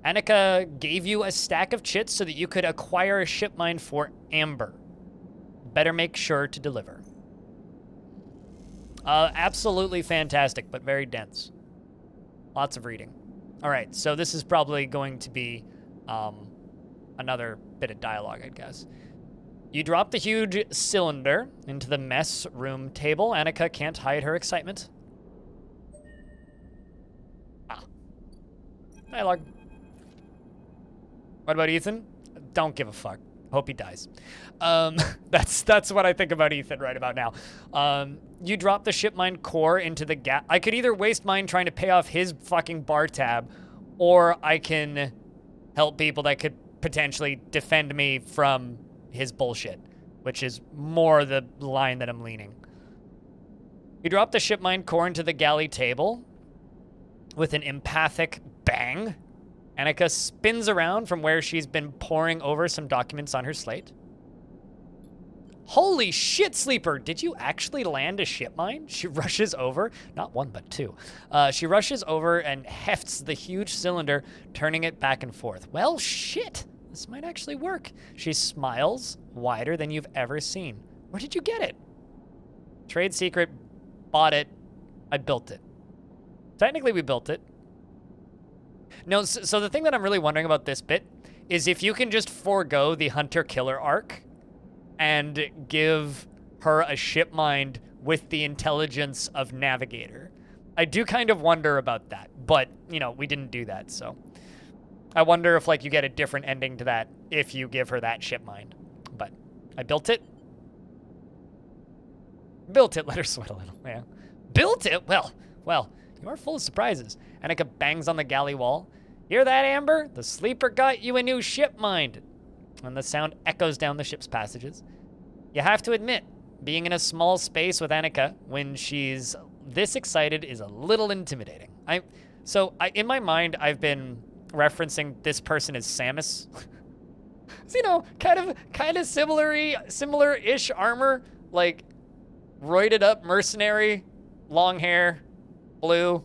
Annika gave you a stack of chits so that you could acquire a ship mine for Amber. Better make sure to deliver. Absolutely fantastic, but very dense. Lots of reading. All right, so this is probably going to be another bit of dialogue, I guess. You drop the huge cylinder into the mess room table. Annika can't hide her excitement. Dialogue. What about Ethan? Don't give a fuck. Hope he dies. That's what I think about Ethan right about now. You drop the ship mine core into the gap. I could either waste mine trying to pay off his fucking bar tab, or I can help people that could potentially defend me from his bullshit, which is more the line that I'm leaning. You drop the ship mine core into the galley table with an empathic bang. Annika spins around from where she's been poring over some documents on her slate. Holy shit, Sleeper! Did you actually land a ship mine? She rushes over, not one, but two. She rushes over and hefts the huge cylinder, turning it back and forth. Well, shit! This might actually work. She smiles wider than you've ever seen. Where did you get it? Trade secret, bought it, I built it. Technically, we built it. No, so the thing that I'm really wondering about this bit is if you can just forego the hunter-killer arc and give her a ship mind with the intelligence of Navigator. I do kind of wonder about that, but, you know, we didn't do that, so. I wonder if, like, you get a different ending to that if you give her that ship mind. But I built it. Built it, let her sweat a little, yeah. Built it? Well, you are full of surprises. Annika bangs on the galley wall. Hear that, Amber? The Sleeper got you a new ship mind. And the sound echoes down the ship's passages. You have to admit, being in a small space with Annika when she's this excited is a little intimidating. In my mind, I've been referencing this person as Samus. So, you know, kind of similar-ish armor, like roided up mercenary, long hair, blue.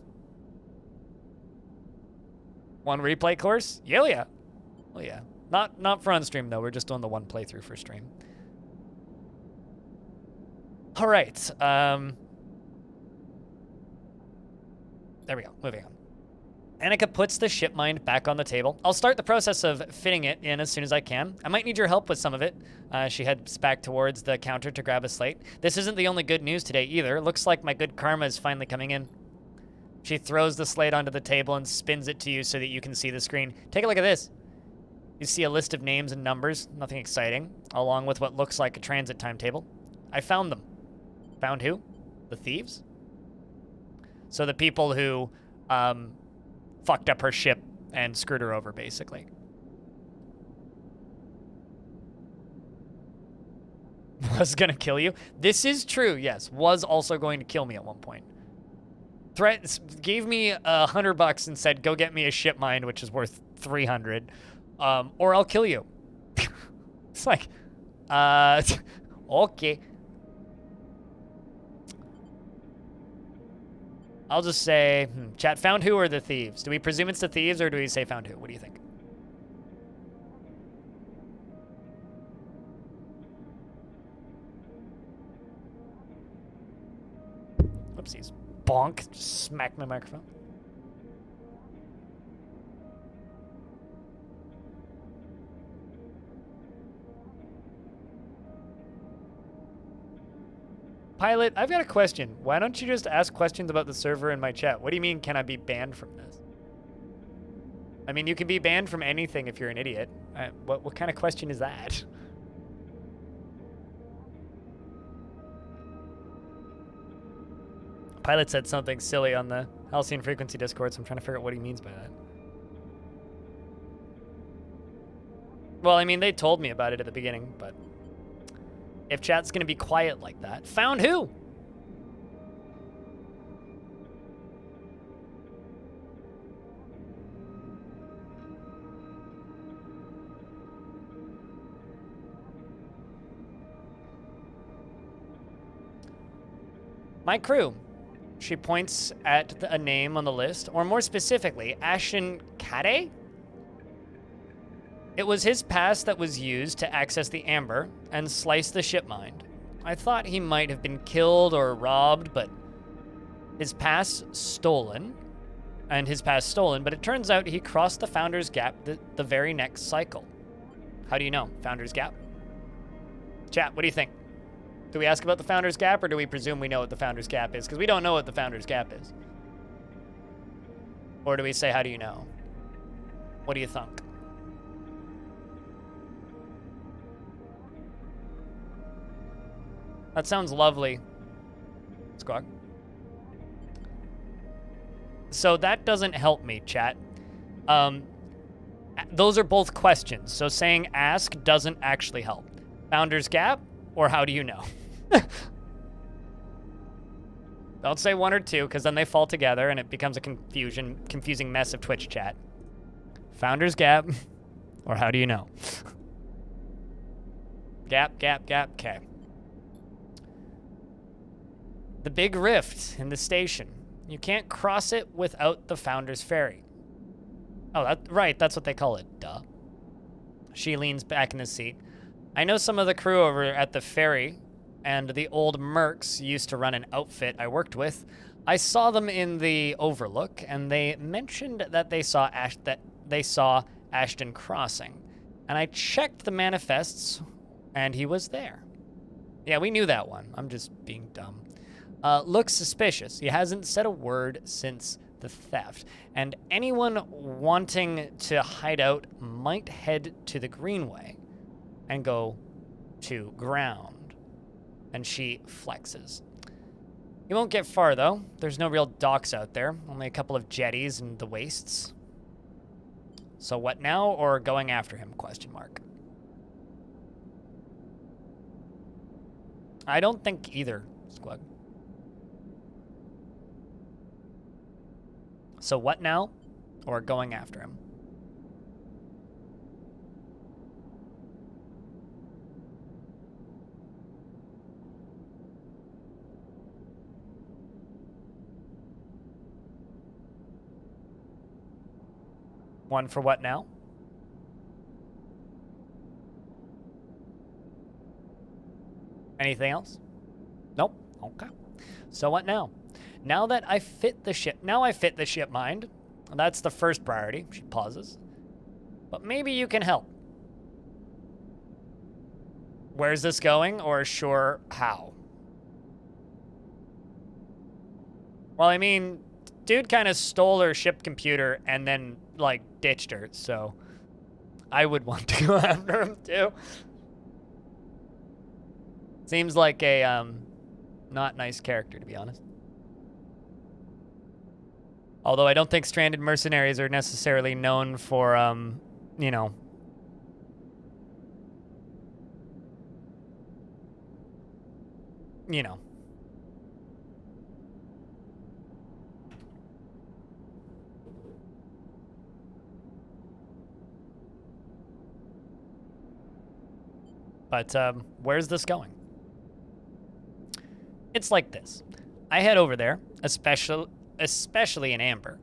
One replay course? Yeah. Oh yeah. Not for on stream though. We're just doing the one playthrough for stream. All right. There we go. Moving on. Annika puts the ship mind back on the table. I'll start the process of fitting it in as soon as I can. I might need your help with some of it. She heads back towards the counter to grab a slate. This isn't the only good news today either. Looks like my good karma is finally coming in. She throws the slate onto the table and spins it to you so that you can see the screen. Take a look at this. You see a list of names and numbers, nothing exciting, along with what looks like a transit timetable. I found them. Found who? The thieves? So the people who fucked up her ship and screwed her over, basically. Was gonna kill you? This is true, yes. Was also going to kill me at one point. Gave me $100 and said, go get me a ship mine, which is worth 300, or I'll kill you. It's like, okay. I'll just say, chat, found who or the thieves? Do we presume it's the thieves or do we say found who? What do you think? Whoopsies. Bonk. Just smack my microphone. Pilot, I've got a question. Why don't you just ask questions about the server in my chat? What do you mean, can I be banned from this? I mean, you can be banned from anything if you're an idiot. What kind of question is that? Pilot said something silly on the Halcyon Frequency Discord, so I'm trying to figure out what he means by that. Well, I mean, they told me about it at the beginning, but if chat's gonna be quiet like that, found who? My crew. She points at a name on the list, or more specifically, Ashton Kade? It was his pass that was used to access the Amber and slice the ship mind. I thought he might have been killed or robbed, but his pass stolen, but it turns out he crossed the Founder's Gap the very next cycle. How do you know? Founder's Gap? Chat, what do you think? Do we ask about the Founder's Gap, or do we presume we know what the Founder's Gap is? Because we don't know what the Founder's Gap is. Or do we say, how do you know? What do you think? That sounds lovely, Squawk. So that doesn't help me, chat. Those are both questions, so saying ask doesn't actually help. Founder's Gap, or how do you know? Don't say one or two, because then they fall together and it becomes a confusing mess of Twitch chat. Founder's Gap, or how do you know? Gap, okay. The big rift in the station. You can't cross it without the Founder's Ferry. Oh, right, that's what they call it, duh. She leans back in the seat. I know some of the crew over at the ferry, and the old mercs used to run an outfit I worked with. I saw them in the Overlook, and they mentioned that they saw Ashton crossing. And I checked the manifests, and he was there. Yeah, we knew that one. I'm just being dumb. Looks suspicious. He hasn't said a word since the theft. And anyone wanting to hide out might head to the Greenway and go to ground. And she flexes. You won't get far, though. There's no real docks out there. Only a couple of jetties and the wastes. So what now, or going after him, question mark. I don't think either, Squug. So what now, or going after him? One for what now? Anything else? Nope. Okay. So what now? Now I fit the ship mind. That's the first priority. She pauses. But maybe you can help. Where's this going, or sure, how? Well, I mean, dude kind of stole her ship computer and then, like, ditched her, so I would want to go after him, too. Seems like a, not nice character, to be honest. Although I don't think stranded mercenaries are necessarily known for, you know. You know. But, where's this going? It's like this. I head over there, especially in Amber.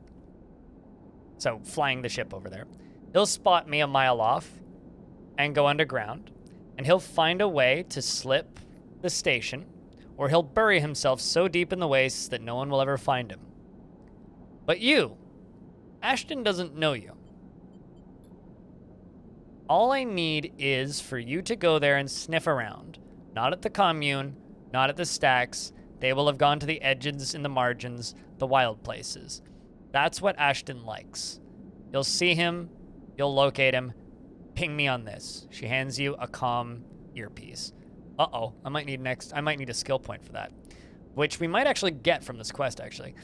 So, flying the ship over there. He'll spot me a mile off and go underground, and he'll find a way to slip the station, or he'll bury himself so deep in the wastes that no one will ever find him. But you, Ashton doesn't know you. All I need is for you to go there and sniff around. Not at the commune, not at the stacks. They will have gone to the edges and the margins, the wild places. That's what Ashton likes. You'll see him, you'll locate him. Ping me on this. She hands you a comm earpiece. Uh-oh, I might need a skill point for that. Which we might actually get from this quest, actually.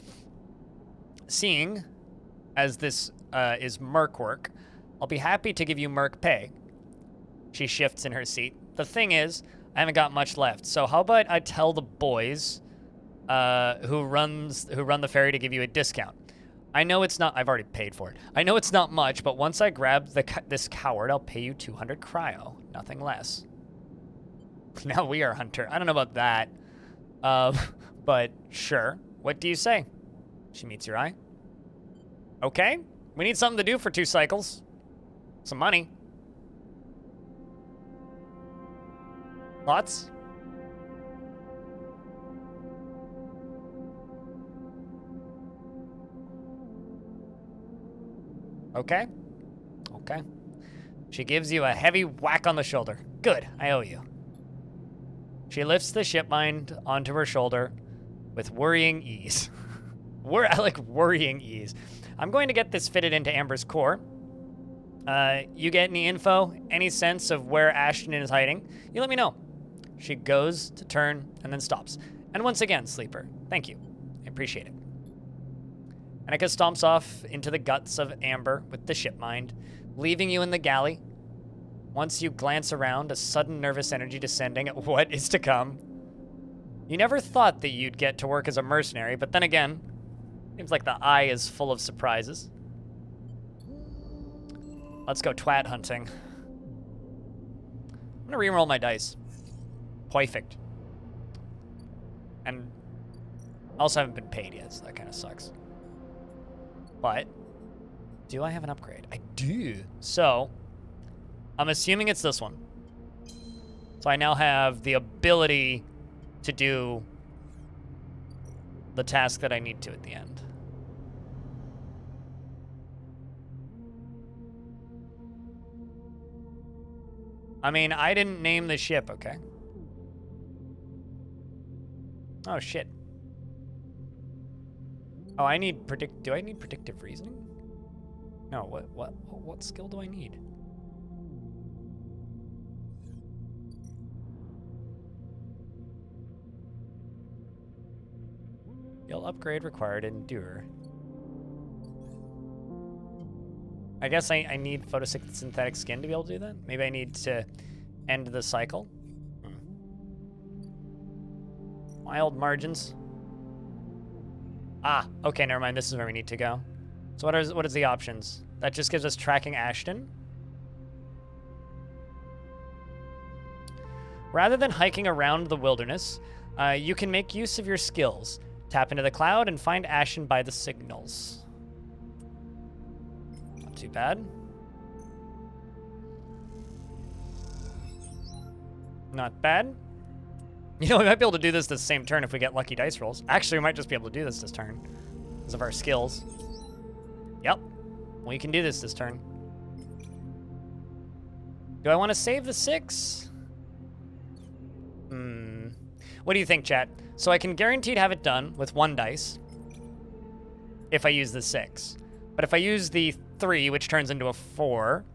Seeing as this is merc work, I'll be happy to give you merc pay. She shifts in her seat. The thing is, I haven't got much left, so how about I tell the boys who run the ferry to give you a discount. I know it's not, I've already paid for it. I know it's not much, but once I grab this coward, I'll pay you 200 cryo, nothing less. Now we are Hunter. I don't know about that, but sure, What do you say? She meets your eye. Okay. We need something to do for 2 cycles. Some money. Thoughts? Okay. Okay. She gives you a heavy whack on the shoulder. Good, I owe you. She lifts the ship mind onto her shoulder with worrying ease. I like worrying ease. I'm going to get this fitted into Amber's core. You get any info, any sense of where Ashton is hiding, you let me know. She goes to turn and then stops. And once again, Sleeper, thank you. I appreciate it. Annika stomps off into the guts of Amber with the ship mind, leaving you in the galley. Once you glance around, a sudden nervous energy descending at what is to come. You never thought that you'd get to work as a mercenary, but then again, seems like the eye is full of surprises. Let's go twat hunting. I'm gonna reroll my dice. Perfect. And I also haven't been paid yet, so that kind of sucks. But do I have an upgrade? I do. So I'm assuming it's this one. So I now have the ability to do the task that I need to at the end. I mean, I didn't name the ship, okay? Oh, shit. Oh, I need do I need predictive reasoning? No, what skill do I need? You'll upgrade required endure. I guess I need photosynthetic skin to be able to do that? Maybe I need to end the cycle? Mild margins. Ah, okay, never mind. This is where we need to go. So what is the options? That just gives us tracking Ashton. Rather than hiking around the wilderness, you can make use of your skills. Tap into the cloud and find Ashton by the signals. Not too bad. Not bad. You know, we might be able to do this same turn if we get lucky dice rolls. Actually, we might just be able to do this turn because of our skills. Yep. We can do this turn. Do I want to save the 6? What do you think, chat? So I can guaranteed have it done with 1 dice if I use the 6. But if I use the 3, which turns into a 4,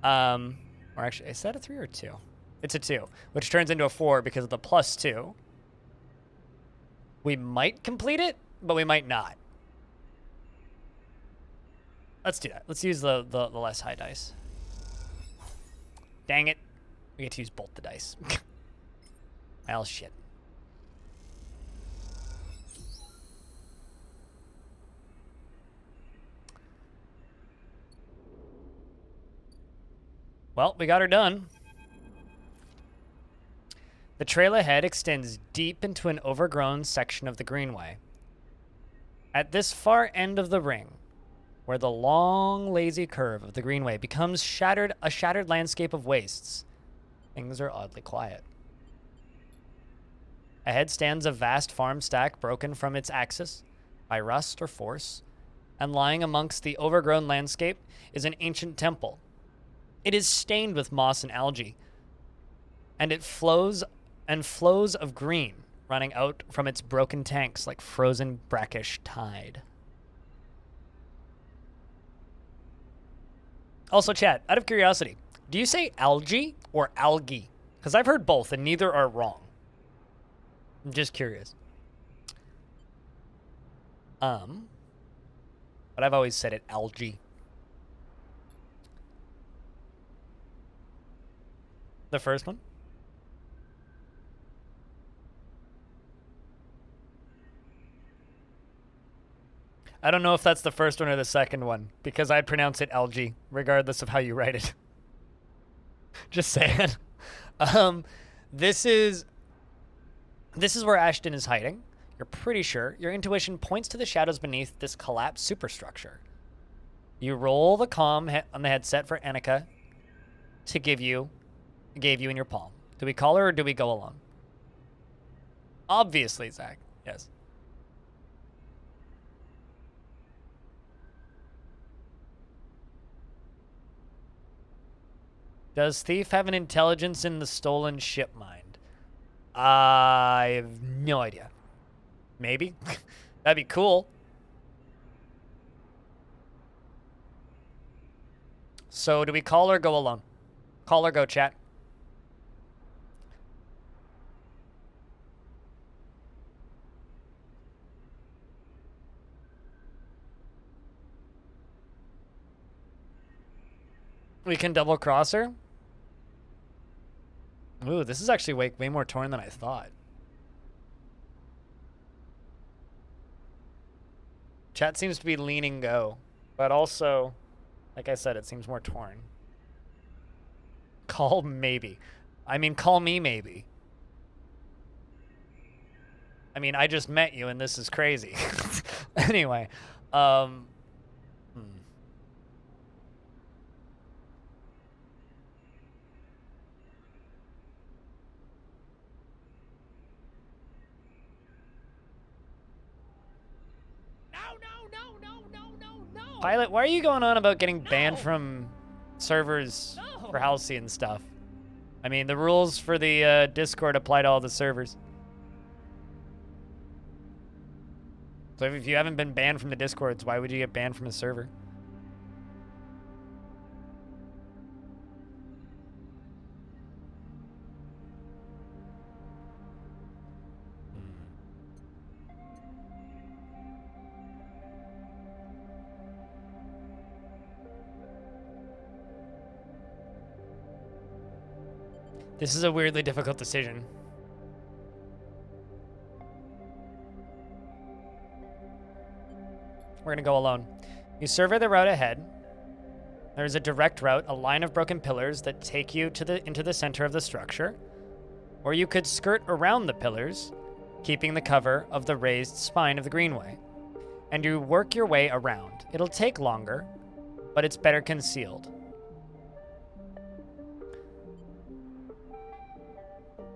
or actually, is that a 3 or a 2? It's a 2, which turns into a 4 because of the +2. We might complete it, but we might not. Let's do that. Let's use the less high dice. Dang it. We get to use both the dice. Well, shit. Well, we got her done. The trail ahead extends deep into an overgrown section of the Greenway. At this far end of the ring, where the long, lazy curve of the Greenway becomes a shattered landscape of wastes, things are oddly quiet. Ahead stands a vast farm stack broken from its axis by rust or force, and lying amongst the overgrown landscape is an ancient temple. It is stained with moss and algae, and it flows of green running out from its broken tanks like frozen brackish tide. Also, chat, out of curiosity, do you say algae or algae? Because I've heard both, and neither are wrong. I'm just curious. But I've always said it algae. The first one? I don't know if that's the first one or the second one, because I'd pronounce it algae, regardless of how you write it. Just saying. This is where Ashton is hiding. You're pretty sure. Your intuition points to the shadows beneath this collapsed superstructure. You roll the comm on the headset for Annika to gave you in your palm. Do we call her or do we go alone? Obviously, Zach. Yes. Does Thief have an intelligence in the stolen ship mind? I have no idea. Maybe. That'd be cool. So do we call or go alone? Call or go, chat. We can double cross her. Ooh, this is actually way more torn than I thought. Chat seems to be leaning go, but also, like I said, it seems more torn. Call maybe. I mean, call me maybe. I mean, I just met you and this is crazy. Anyway, Pilot, why are you going on about getting banned from servers for Halcyon and stuff? I mean, the rules for the Discord apply to all the servers. So if you haven't been banned from the Discords, why would you get banned from a server? This is a weirdly difficult decision. We're gonna go alone. You survey the route ahead. There's a direct route, a line of broken pillars that take you to into the center of the structure. Or you could skirt around the pillars, keeping the cover of the raised spine of the greenway. And you work your way around. It'll take longer, but it's better concealed.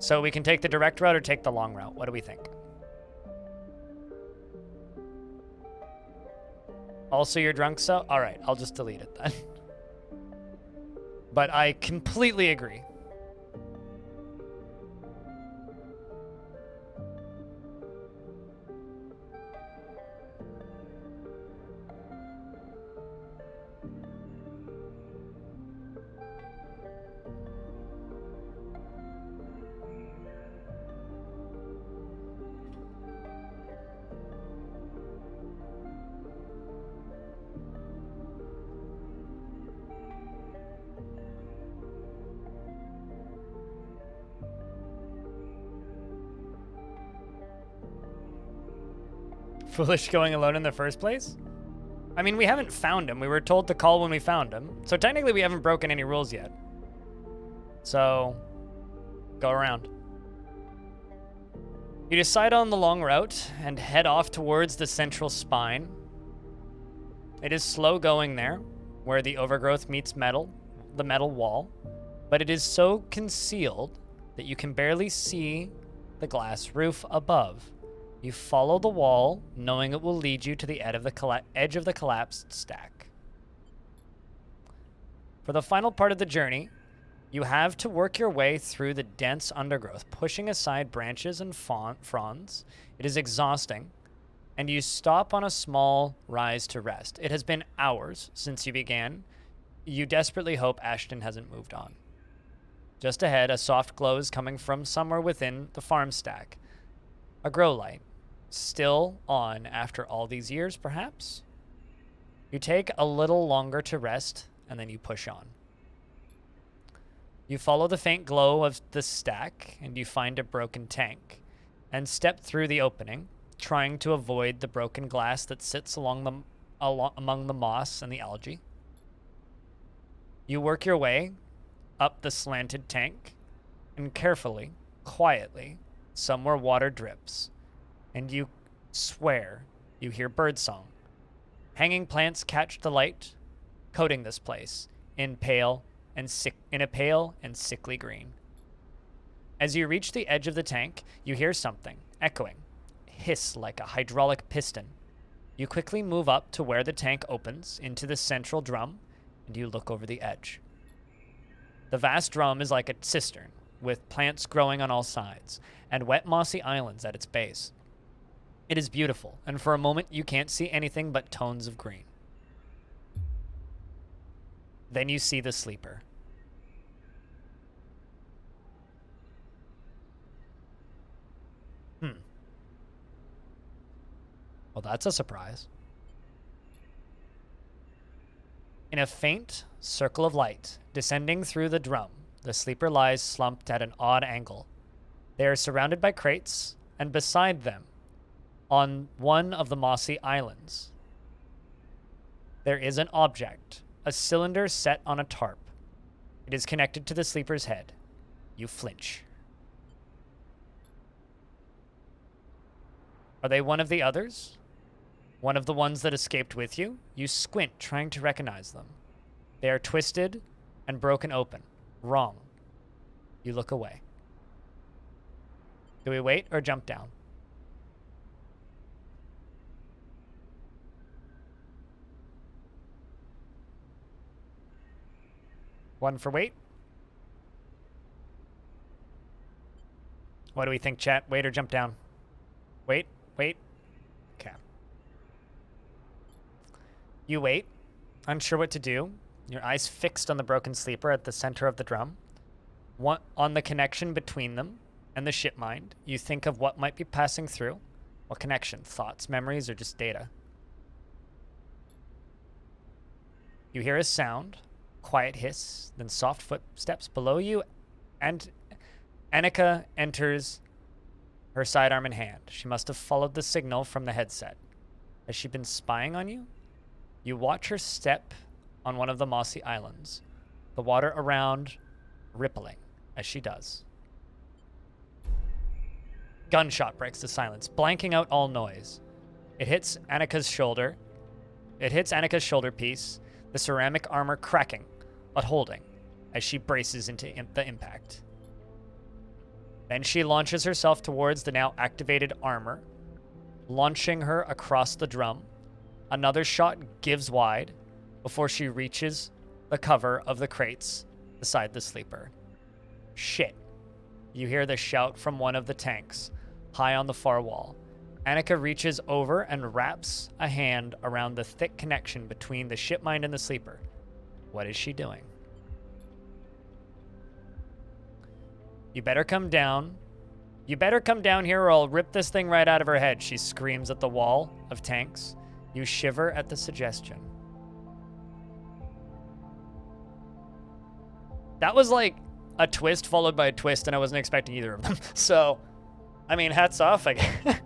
So we can take the direct route or take the long route. What do we think? Also, you're drunk, so? All right, I'll just delete it then. But I completely agree. Foolish going alone in the first place? I mean, we haven't found him. We were told to call when we found him. So technically we haven't broken any rules yet. So, go around. You decide on the long route and head off towards the central spine. It is slow going there, where the overgrowth meets the metal wall, but it is so concealed that you can barely see the glass roof above. You follow the wall, knowing it will lead you to the edge of the collapsed stack. For the final part of the journey, you have to work your way through the dense undergrowth, pushing aside branches and fronds. It is exhausting, and you stop on a small rise to rest. It has been hours since you began. You desperately hope Ashton hasn't moved on. Just ahead, a soft glow is coming from somewhere within the farm stack. A grow light. Still on after all these years, perhaps? You take a little longer to rest, and then you push on. You follow the faint glow of the stack, and you find a broken tank, and step through the opening, trying to avoid the broken glass that sits among the moss and the algae. You work your way up the slanted tank, and carefully, quietly, somewhere water drips. and you swear you hear birdsong. Hanging plants catch the light, coating this place in a pale and sickly green. As you reach the edge of the tank, you hear something echoing, hiss like a hydraulic piston. You quickly move up to where the tank opens into the central drum, and you look over the edge. The vast drum is like a cistern, with plants growing on all sides, and wet mossy islands at its base. It is beautiful, and for a moment you can't see anything but tones of green. Then you see the sleeper. Well, that's a surprise. In a faint circle of light descending through the drum, the sleeper lies slumped at an odd angle. They are surrounded by crates, and beside them, on one of the mossy islands, there is an object, a cylinder set on a tarp. It is connected to the sleeper's head. You flinch. Are they one of the others? One of the ones that escaped with you? You squint, trying to recognize them. They are twisted and broken open. Wrong. You look away. Do we wait or jump down? One for wait. What do we think, chat? Wait or jump down? Wait. Okay. You wait, unsure what to do, your eyes fixed on the broken sleeper at the center of the drum. On the connection between them and the ship mind, you think of what might be passing through. What connection? Thoughts, memories, or just data? You hear a sound, quiet hiss, then soft footsteps below you, and Annika enters, her sidearm in hand. She must have followed the signal from the headset. Has she been spying on you? You watch her step on one of the mossy islands, the water around rippling as she does. Gunshot breaks the silence, blanking out all noise. It hits Annika's shoulder. It hits Annika's shoulder piece, the ceramic armor cracking, but holding, as she braces into the impact. Then she launches herself towards the now activated armor, launching her across the drum. Another shot gives wide before she reaches the cover of the crates beside the sleeper. Shit. You hear the shout from one of the tanks, high on the far wall. Annika reaches over and wraps a hand around the thick connection between the ship mind and the sleeper. What is she doing? You better come down. You better come down here or I'll rip this thing right out of her head, she screams at the wall of tanks. You shiver at the suggestion. That was like a twist followed by a twist, and I wasn't expecting either of them. So, I mean, hats off, I guess.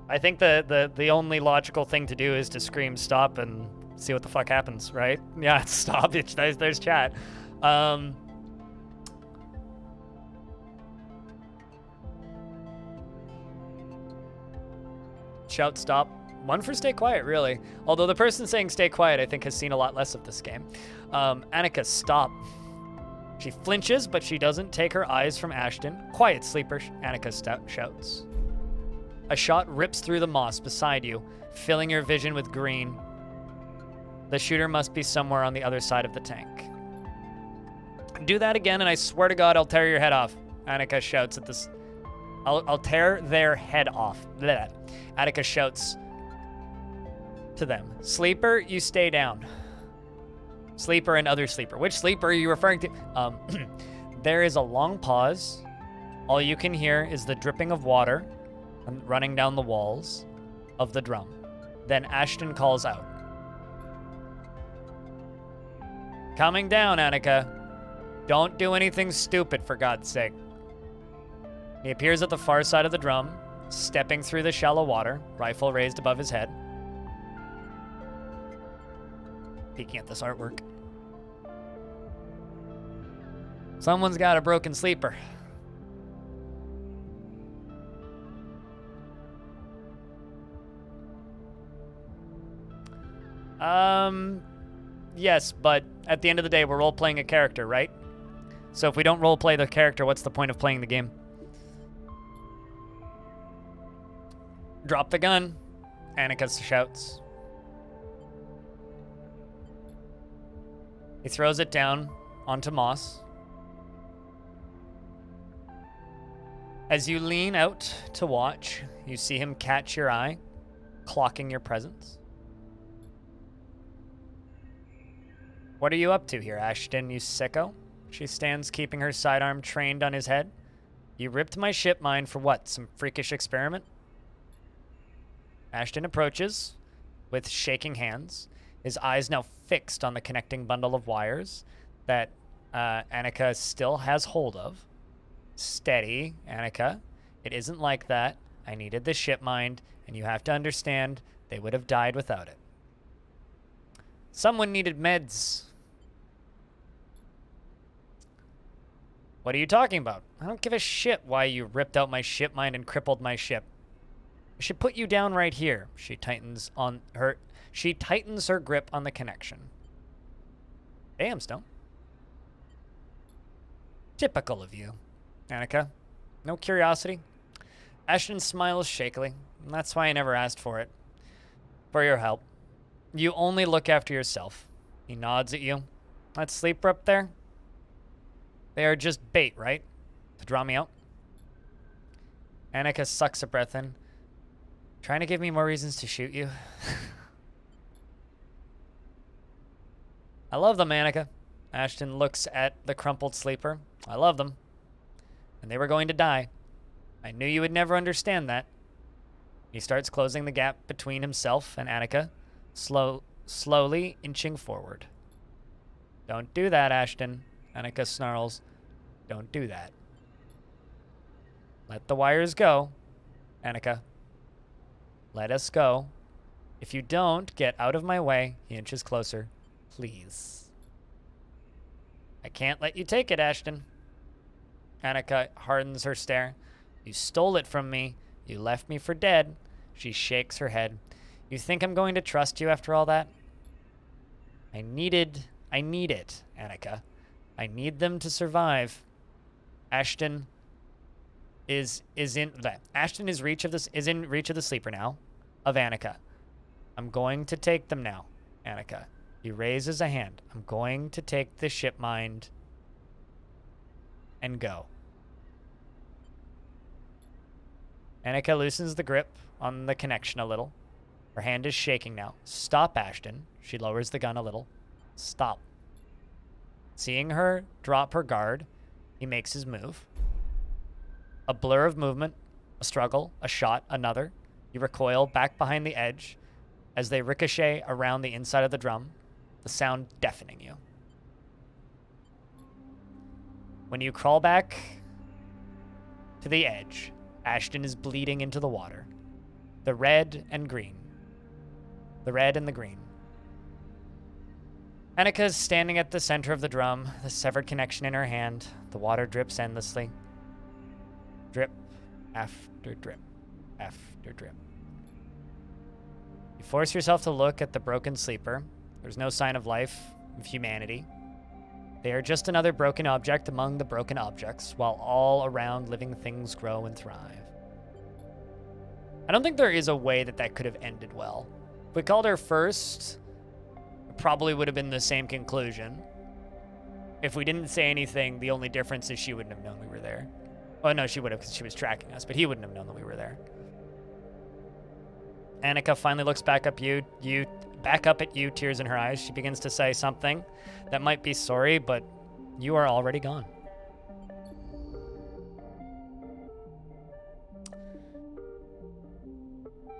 I think the only logical thing to do is to scream stop and see what the fuck happens, right? Yeah, stop. There's chat. Shout stop. One for stay quiet, really. Although the person saying stay quiet, I think, has seen a lot less of this game. Annika, stop. She flinches, but she doesn't take her eyes from Ashton. Quiet, sleeper, Annika shouts. A shot rips through the moss beside you, filling your vision with green. The shooter must be somewhere on the other side of the tank. Do that again, and I swear to God, I'll tear your head off. Annika shouts at this. I'll tear their head off. Blah. Attica shouts to them. Sleeper, you stay down. Sleeper and other sleeper. Which sleeper are you referring to? There is a long pause. All you can hear is the dripping of water running down the walls of the drum. Then Ashton calls out. Coming down, Annika. Don't do anything stupid, for God's sake. He appears at the far side of the drum, stepping through the shallow water, rifle raised above his head. Peeking at this artwork. Someone's got a broken sleeper. Yes, but at the end of the day, we're role-playing a character, right? So if we don't role-play the character, what's the point of playing the game? Drop the gun, Annika shouts. He throws it down onto Moss. As you lean out to watch, you see him catch your eye, clocking your presence. What are you up to here, Ashton, you sicko? She stands, keeping her sidearm trained on his head. You ripped my ship mine for what, some freakish experiment? Ashton approaches with shaking hands, his eyes now fixed on the connecting bundle of wires that Annika still has hold of. Steady, Annika. It isn't like that. I needed the ship mined, and you have to understand they would have died without it. Someone needed meds. What are you talking about? I don't give a shit why you ripped out my ship mine and crippled my ship. I should put you down right here. She tightens her grip on the connection. Damn, Stone. Typical of you, Annika. No curiosity. Ashton smiles shakily. That's why I never asked for it. For your help. You only look after yourself. He nods at you. That sleeper up there? They are just bait, right? To draw me out? Annika sucks a breath in. Trying to give me more reasons to shoot you? I love them, Annika. Ashton looks at the crumpled sleeper. I love them. And they were going to die. I knew you would never understand that. He starts closing the gap between himself and Annika, slowly inching forward. Don't do that, Ashton. Annika snarls. Don't do that. Let the wires go, Annika. Let us go. If you don't, get out of my way. He inches closer. Please. I can't let you take it, Ashton. Annika hardens her stare. You stole it from me. You left me for dead. She shakes her head. You think I'm going to trust you after all that? I need it, Annika. I need them to survive. Ashton is in reach of the sleeper now, of Annika. I'm going to take them now, Annika. He raises a hand. I'm going to take the ship mind and go. Annika loosens the grip on the connection a little. Her hand is shaking now. Stop, Ashton. She lowers the gun a little. Stop. Seeing her drop her guard, he makes his move. A blur of movement, a struggle, a shot, another. You recoil back behind the edge as they ricochet around the inside of the drum, the sound deafening you. When you crawl back to the edge, Ashton is bleeding into the water. The red and green. The red and the green. Annika is standing at the center of the drum, the severed connection in her hand. The water drips endlessly. Drip after drip after drip. You force yourself to look at the broken sleeper. There's no sign of life, of humanity. They are just another broken object among the broken objects, while all around living things grow and thrive. I don't think there is a way that could have ended well. If we called her first, it probably would have been the same conclusion. If we didn't say anything, the only difference is she wouldn't have known we were there. Oh, no, she would have because she was tracking us, but he wouldn't have known that we were there. Annika finally looks back up at you, tears in her eyes. She begins to say something that might be sorry, but you are already gone.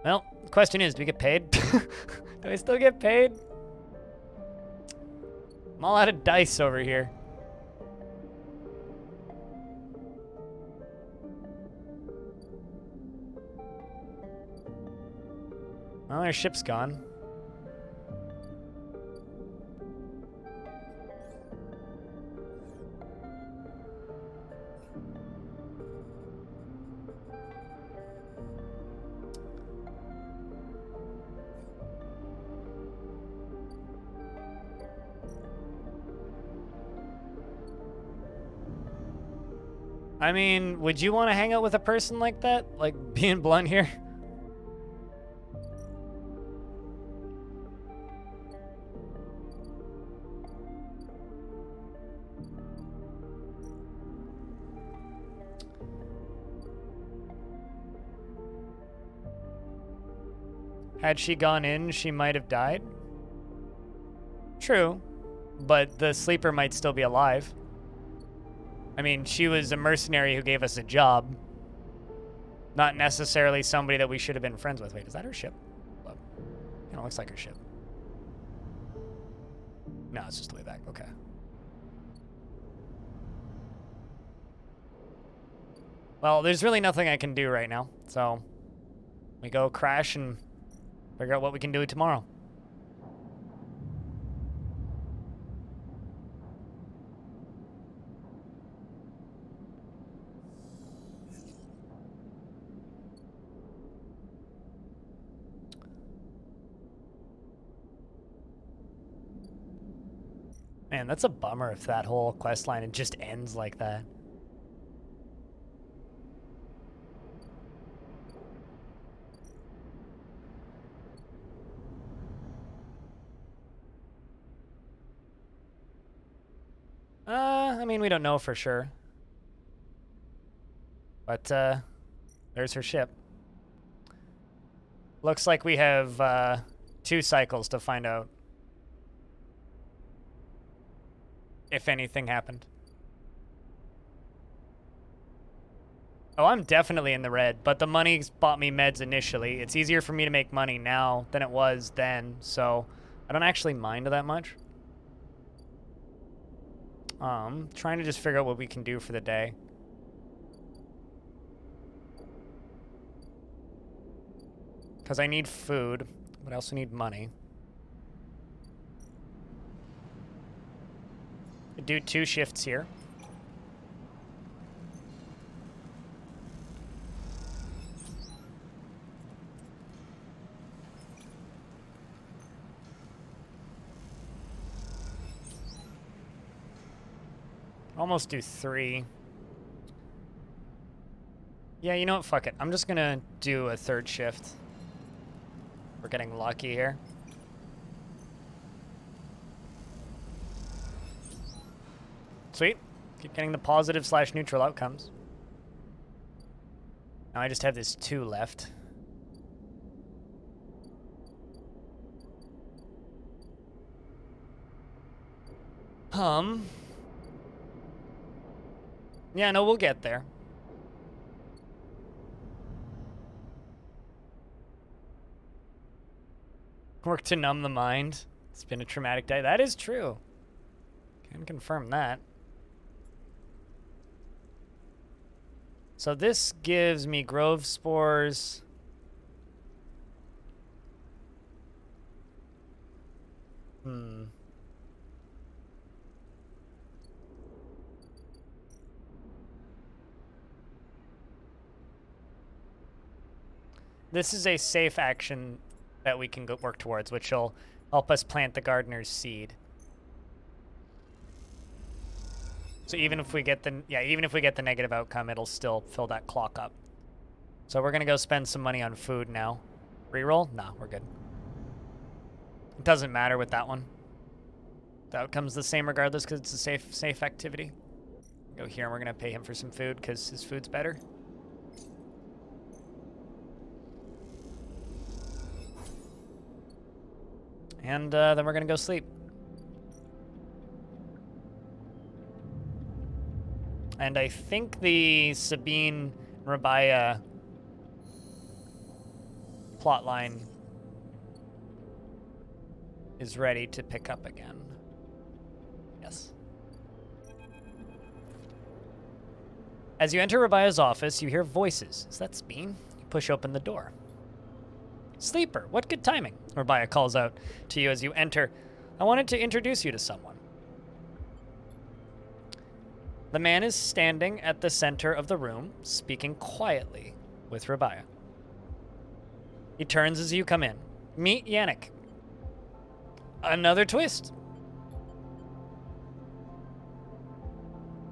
Well, the question is, do we get paid? Do I still get paid? I'm all out of dice over here. Well, our ship's gone. I mean, would you want to hang out with a person like that? Like, being blunt here? Had she gone in, she might have died. True, but the sleeper might still be alive. I mean, she was a mercenary who gave us a job. Not necessarily somebody that we should have been friends with. Wait, is that her ship? Well, kind of looks like her ship. No, it's just the way back. Okay. Well, there's really nothing I can do right now, so we go crash and figure out what we can do tomorrow. Man, that's a bummer if that whole quest line it just ends like that. I mean, we don't know for sure. But, there's her ship. Looks like we have, 2 cycles to find out if anything happened. Oh, I'm definitely in the red, but the money bought me meds initially. It's easier for me to make money now than it was then, so I don't actually mind that much. Trying to just figure out what we can do for the day. Because I need food, but I also need money. I do 2 shifts here. Almost do 3. Yeah, you know what? Fuck it. I'm just gonna do a 3rd shift. We're getting lucky here. Sweet. Keep getting the positive/neutral outcomes. Now I just have this 2 left. Yeah, no, we'll get there. Work to numb the mind. It's been a traumatic day. That is true. Can confirm that. So this gives me grove spores. This is a safe action that we can go work towards, which will help us plant the gardener's seed. So even if we get the negative outcome, it'll still fill that clock up. So we're gonna go spend some money on food now. Reroll? Nah, we're good. It doesn't matter with that one. The outcome's the same regardless because it's a safe activity. Go here and we're gonna pay him for some food because his food's better. And then we're gonna go sleep. And I think the Sabine Rabaya plotline is ready to pick up again. Yes. As you enter Rabaya's office, you hear voices. Is that Sabine? You push open the door. Sleeper, what good timing, Rabaya calls out to you as you enter. I wanted to introduce you to someone. The man is standing at the center of the room, speaking quietly with Rabaya. He turns as you come in. Meet Yannick. Another twist.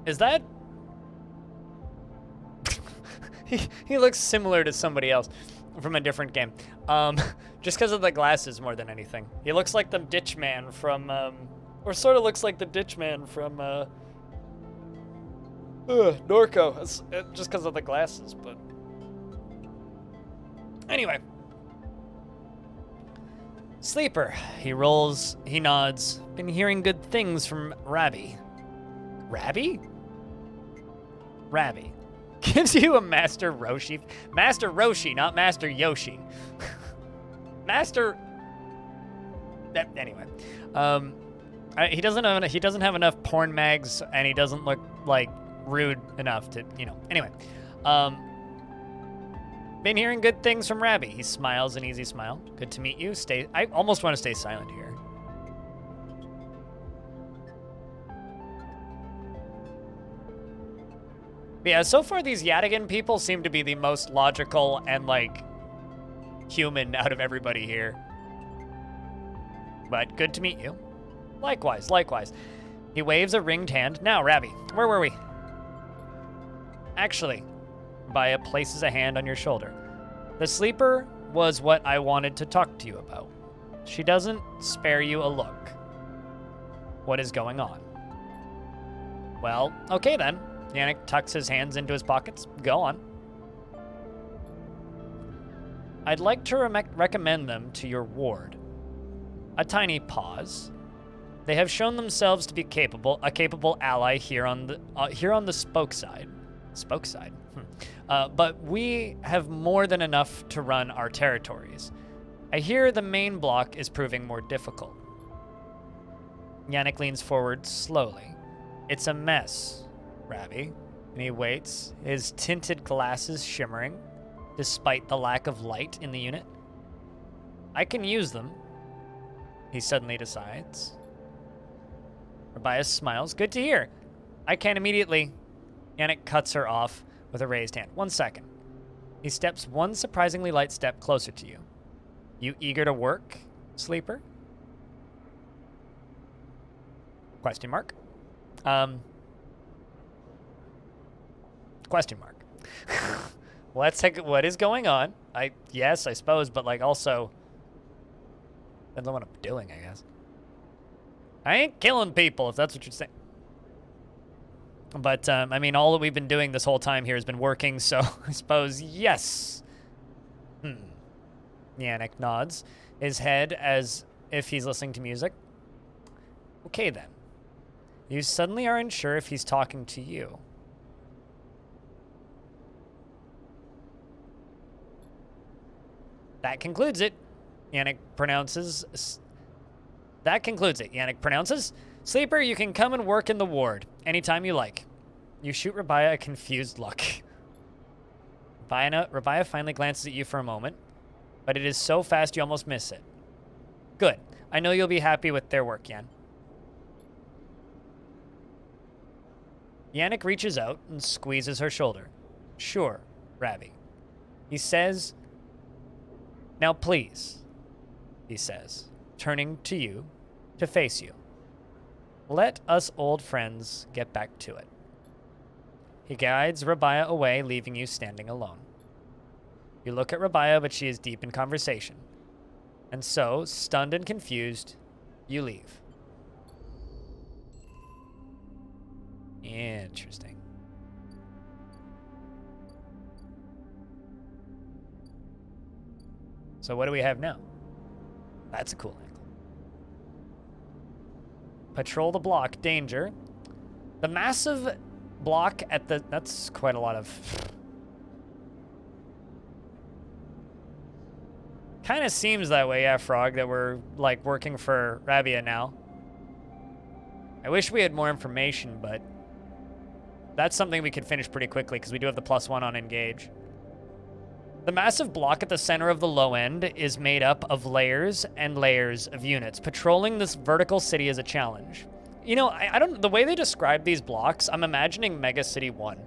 Is that He looks similar to somebody else from a different game. Just because of the glasses more than anything. He looks like the Ditch Man from, or sort of looks like the Ditch Man from, Norco. It's just because of the glasses, but... Anyway. Sleeper. He rolls, he nods. Been hearing good things from Rabby. Rabby? Rabby. Gives you a Master Roshi. Master Roshi, not Master Yoshi. Master... Anyway. He doesn't have enough porn mags, and he doesn't look, like, rude enough to, you know. Anyway. Been hearing good things from Rabby. He smiles an easy smile. Good to meet you. I almost want to stay silent here. But yeah, so far these Yadigan people seem to be the most logical and, like, human out of everybody here. But good to meet you. Likewise, likewise. He waves a ringed hand. Now, Rabby, where were we? Actually, Rabaya places a hand on your shoulder. The sleeper was what I wanted to talk to you about. She doesn't spare you a look. What is going on? Well, okay then. Yannick tucks his hands into his pockets. Go on. I'd like to recommend them to your ward. A tiny pause. They have shown themselves to be a capable ally here on the spoke side. Spoke side? But we have more than enough to run our territories. I hear the main block is proving more difficult. Yannick leans forward slowly. It's a mess, Rabby. And he waits, his tinted glasses shimmering, despite the lack of light in the unit. I can use them, he suddenly decides. Rabaya smiles. Good to hear. I can immediately. Yannick cuts her off with a raised hand. 1 second. He steps one surprisingly light step closer to you. You eager to work, sleeper? Question mark. Question mark. Let's take what is going on. Yes, I suppose, but like also depends on what I'm doing, I guess. I ain't killing people, if that's what you're saying. But, I mean, all that we've been doing this whole time here has been working, so I suppose yes. Yannick nods, his head as if he's listening to music. Okay, then. You suddenly are unsure if he's talking to you. That concludes it, Yannick pronounces. That concludes it, Yannick pronounces. Sleeper, you can come and work in the ward anytime you like. You shoot Rabaya a confused look. Rabaya finally glances at you for a moment, but it is so fast you almost miss it. Good. I know you'll be happy with their work, Yan. Yannick reaches out and squeezes her shoulder. Sure, Rabby. He says, now please, he says, turning to you to face you. Let us old friends get back to it. He guides Rabaya away, leaving you standing alone. You look at Rabaya, but she is deep in conversation. And so, stunned and confused, you leave. Interesting. So what do we have now? That's a cool angle. Patrol the block. Danger. The massive block at the... That's quite a lot of... Kind of seems that way, yeah, Frog, that we're, like, working for Rabia now. I wish we had more information, but... That's something we could finish pretty quickly, because we do have the +1 on Engage. The massive block at the center of the low end is made up of layers and layers of units. Patrolling this vertical city is a challenge. You know, I don't... The way they describe these blocks, I'm imagining Mega City 1.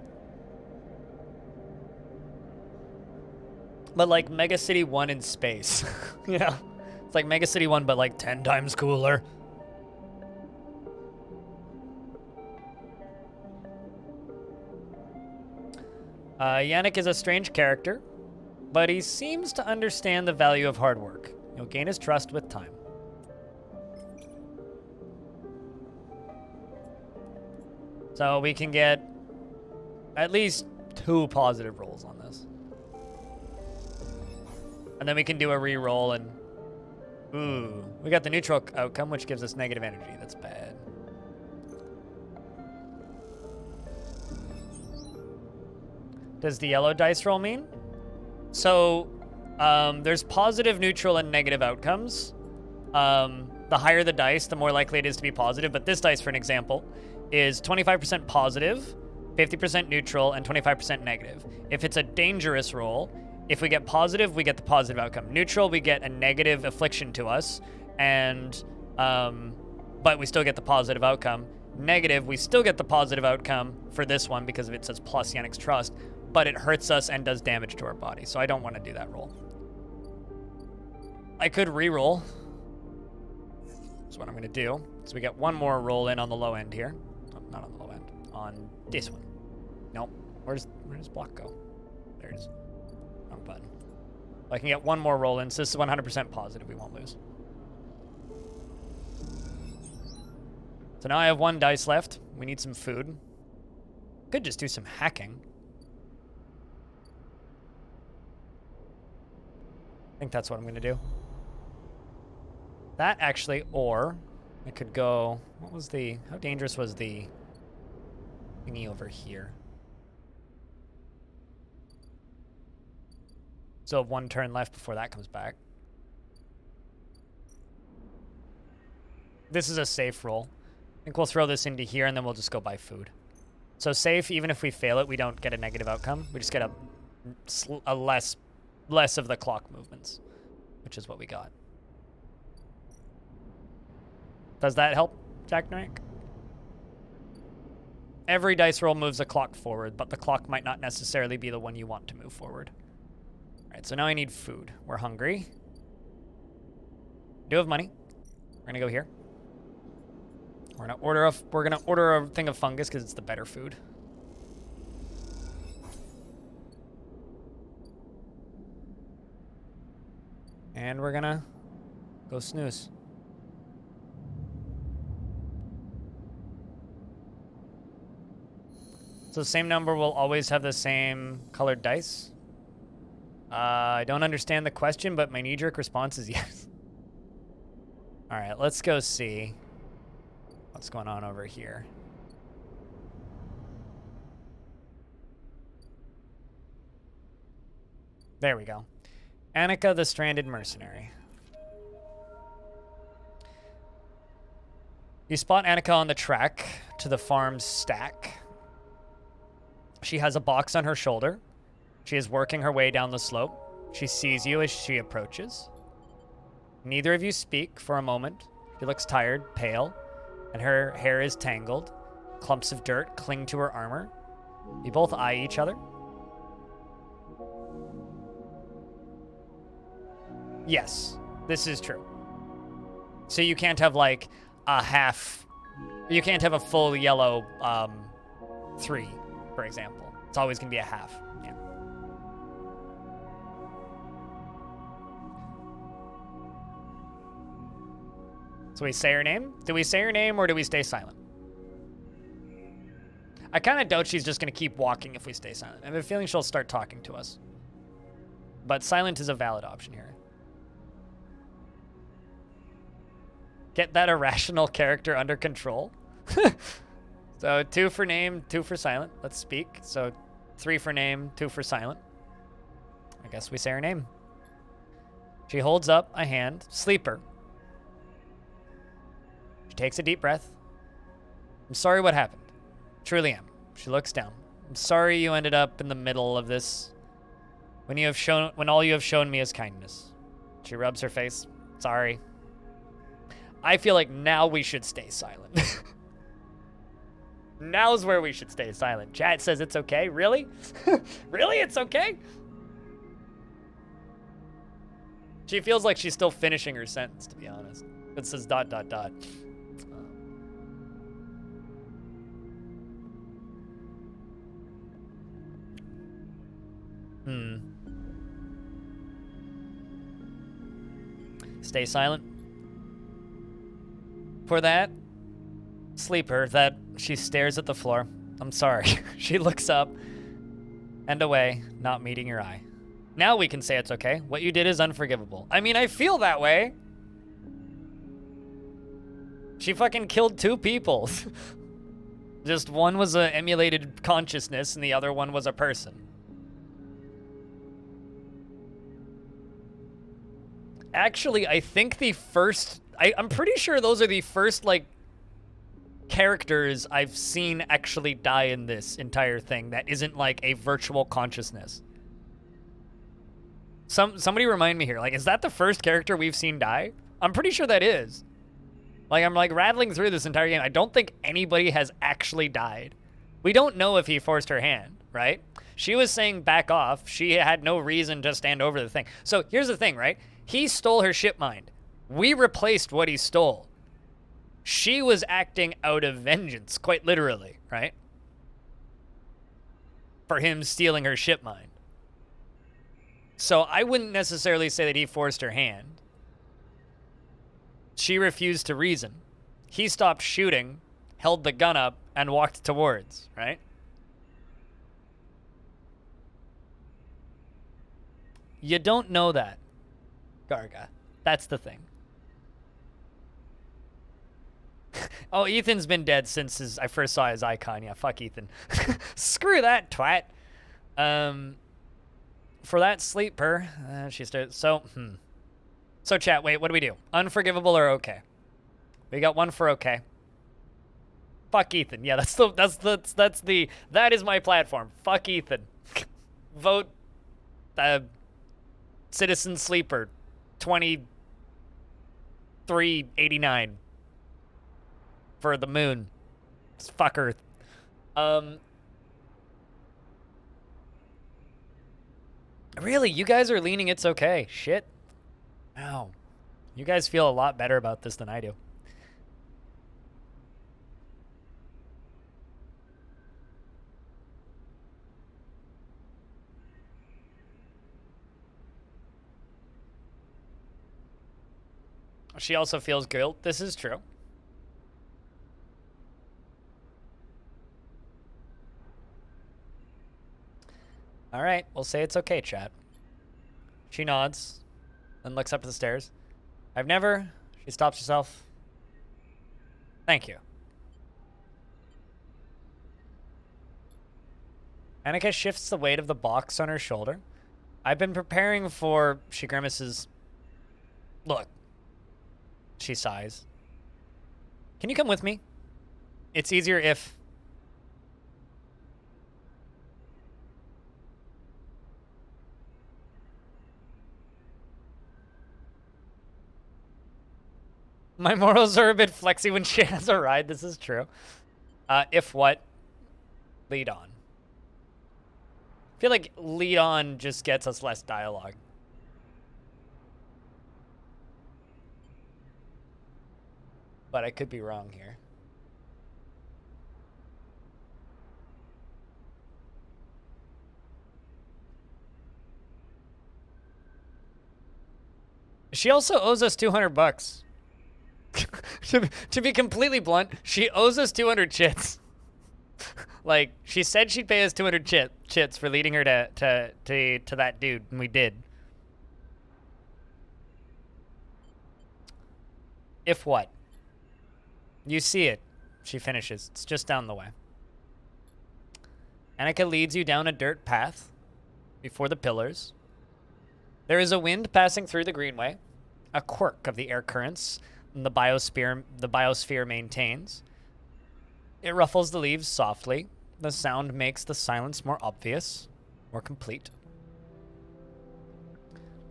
But, like, Mega City 1 in space. You know? It's like Mega City 1, but, like, 10 times cooler. Yannick is a strange character, but he seems to understand the value of hard work. You'll gain his trust with time. So we can get at least 2 positive rolls on this. And then we can do a re-roll and... Ooh, we got the neutral outcome, which gives us negative energy. That's bad. Does the yellow dice roll mean? So, there's positive, neutral, and negative outcomes. The higher the dice, the more likely it is to be positive. But this dice, for an example, is 25% positive, 50% neutral, and 25% negative. If it's a dangerous roll, if we get positive, we get the positive outcome. Neutral, we get a negative affliction to us, and but we still get the positive outcome. Negative, we still get the positive outcome for this one because it says plus Yannick's trust, but it hurts us and does damage to our body, so I don't want to do that roll. I could re-roll. That's what I'm going to do. So we get one more roll in on the low end here. Oh, not on the low end. On this one. Nope. Where does block go? There it is. Wrong button. I can get one more roll in, so this is 100% positive. We won't lose. So now I have 1 dice left. We need some food. Could just do some hacking. I think that's what I'm going to do. That actually, or I could go... What was the... How dangerous was the thingy over here? Still have 1 turn left before that comes back. This is a safe roll. I think we'll throw this into here and then we'll just go buy food. So safe, even if we fail it, we don't get a negative outcome. We just get a less of the clock movements, which is what we got. Does that help, Jack Knight? Every dice roll moves a clock forward, but the clock might not necessarily be the one you want to move forward. All right, so now I need food. We're hungry. We do have money. We're gonna go here. We're gonna order a thing of fungus because it's the better food. And we're gonna go snooze. So the same number will always have the same colored dice. I don't understand the question, but my knee-jerk response is yes. All right, let's go see what's going on over here. There we go. Annika the Stranded Mercenary. You spot Annika on the track to the farm's stack. She has a box on her shoulder. She is working her way down the slope. She sees you as she approaches. Neither of you speak for a moment. She looks tired, pale, and her hair is tangled. Clumps of dirt cling to her armor. You both eye each other. Yes, this is true. So you can't have like a half, you can't have a full yellow 3, for example. It's always gonna be a half, yeah. So we say her name? Do we say her name or do we stay silent? I kind of doubt she's just gonna keep walking if we stay silent. I have a feeling she'll start talking to us. But silent is a valid option here. Get that irrational character under control. So 2 for name, 2 for silent. Let's speak. So 3 for name, 2 for silent. I guess we say her name. She holds up a hand. Sleeper. She takes a deep breath. I'm sorry what happened. Truly am. She looks down. I'm sorry you ended up in the middle of this when all you have shown me is kindness. She rubs her face. Sorry. I feel like now we should stay silent. Now's where we should stay silent. Chat says it's okay. Really? Really? It's okay? She feels like she's still finishing her sentence, to be honest. It says ... Stay silent. For that sleeper that she stares at the floor. I'm sorry. She looks up and away, not meeting your eye. Now we can say it's okay. What you did is unforgivable. I mean, I feel that way. She fucking killed 2 people. Just one was an emulated consciousness and the other one was a person. Actually, I think the first... I'm pretty sure those are the first, like, characters I've seen actually die in this entire thing that isn't, like, a virtual consciousness. Somebody remind me here. Like, is that the first character we've seen die? I'm pretty sure that is. Like, I'm, like, rattling through this entire game. I don't think anybody has actually died. We don't know if he forced her hand, right? She was saying back off. She had no reason to stand over the thing. So, here's the thing, right? He stole her ship mind. We replaced what he stole. She was acting out of vengeance, quite literally, right? For him stealing her ship mind. So I wouldn't necessarily say that he forced her hand. She refused to reason. He stopped shooting, held the gun up, and walked towards, right? You don't know that, Garga. That's the thing. Oh, Ethan's been dead since I first saw his icon. Yeah, fuck Ethan. Screw that twat. For that sleeper, she started. So chat. Wait, what do we do? Unforgivable or okay? We got one for okay. Fuck Ethan. Yeah, that is my platform. Fuck Ethan. Vote. Citizen Sleeper, 2389. For the moon. It's fuck Earth. Really? You guys are leaning it's okay. Shit. Wow. You guys feel a lot better about this than I do. She also feels guilt. This is true. All right, we'll say it's okay, chat. She nods, then looks up to the stairs. I've never... She stops herself. Thank you. Annika shifts the weight of the box on her shoulder. I've been preparing for... She grimaces. Look. She sighs. Can you come with me? It's easier if... My morals are a bit flexy when she has a ride. This is true. If what? Lead on. I feel like lead on just gets us less dialogue. But I could be wrong here. She also owes us 200 bucks. To be completely blunt, she owes us 200 chits. Like, she said she'd pay us 200 chits for leading her to that dude, and we did. If what? You see it. She finishes. It's just down the way. Annika leads you down a dirt path before the pillars. There is a wind passing through the greenway, a quirk of the air currents the biosphere maintains. It ruffles the leaves softly. The sound makes the silence more obvious, more complete.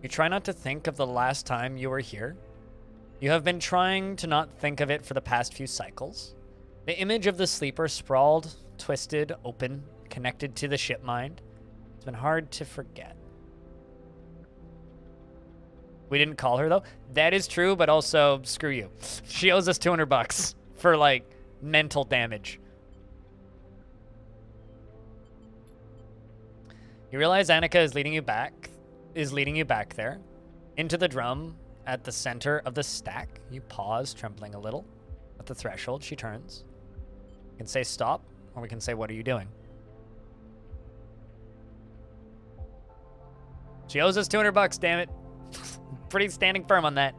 You try not to think of the last time you were here. You have been trying to not think of it for the past few cycles. The image of the sleeper sprawled, twisted, open, connected to the ship mind. It's been hard to forget. We didn't call her, though. That is true, but also, screw you. She owes us 200 bucks for, like, mental damage. You realize Annika is leading you back there into the drum at the center of the stack. You pause, trembling a little. At the threshold, she turns. You can say stop, or we can say, what are you doing? She owes us 200 bucks, damn it. Pretty standing firm on that.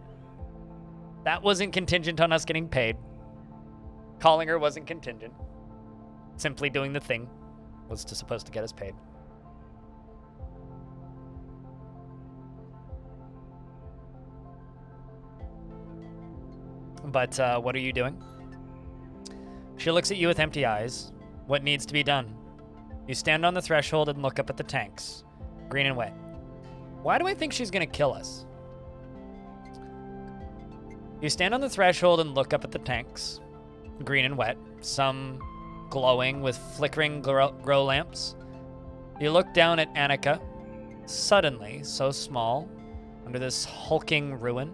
That wasn't contingent on us getting paid. Calling her wasn't contingent. Simply doing the thing was supposed to get us paid. But what are you doing? She looks at you with empty eyes. What needs to be done? You stand on the threshold and look up at the tanks, green and wet. Why do I think she's gonna kill us? You stand on the threshold and look up at the tanks, green and wet, some glowing with flickering glow lamps. You look down at Annika, suddenly so small, under this hulking ruin.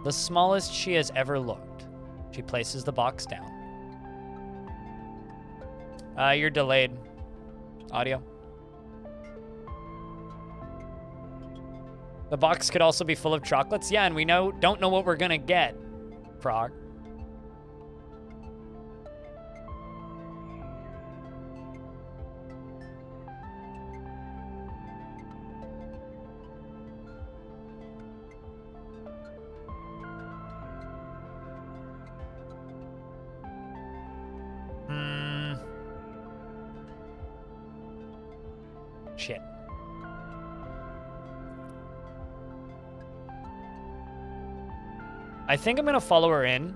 The smallest she has ever looked. She places the box down. You're delayed. Audio. The box could also be full of chocolates. Yeah, and we don't know what we're gonna get, Frog. Shit. I think I'm gonna follow her in.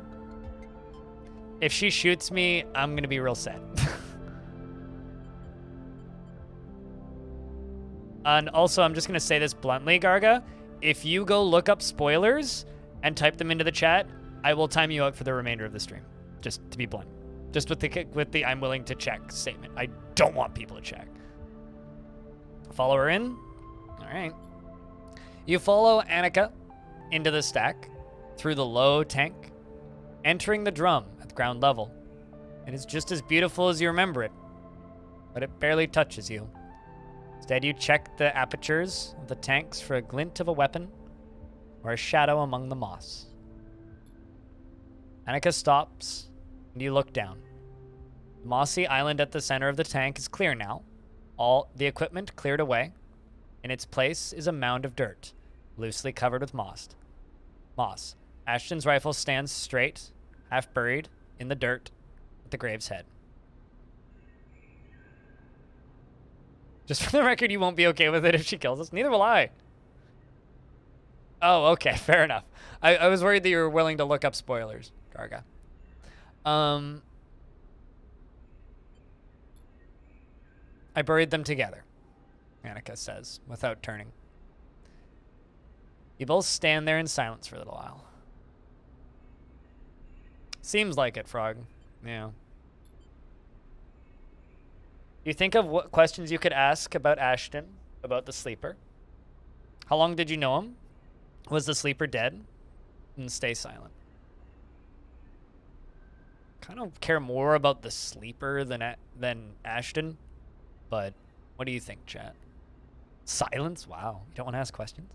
If she shoots me, I'm gonna be real sad. And also, I'm just gonna say this bluntly, Garga. If you go look up spoilers and type them into the chat, I will time you out for the remainder of the stream. Just to be blunt. Just with the I'm willing to check statement. I don't want people to check. Follow her in. All right. You follow Annika into the stack, through the low tank, entering the drum at the ground level. It is just as beautiful as you remember it, but it barely touches you. Instead, you check the apertures of the tanks for a glint of a weapon or a shadow among the moss. Annika stops, and you look down. The mossy island at the center of the tank is clear now. All the equipment cleared away. In its place is a mound of dirt, loosely covered with moss. Ashton's rifle stands straight, half buried in the dirt at the grave's head. Just for the record, you won't be okay with it if she kills us. Neither will I. Oh, okay, fair enough. I was worried that you were willing to look up spoilers, Garga. I buried them together, Annika says, without turning. You both stand there in silence for a little while. Seems like it, Frog. Yeah. You think of what questions you could ask about Ashton, about the sleeper. How long did you know him? Was the sleeper dead? And stay silent. Kind of care more about the sleeper than Ashton. But what do you think, chat? Silence? Wow. You don't want to ask questions?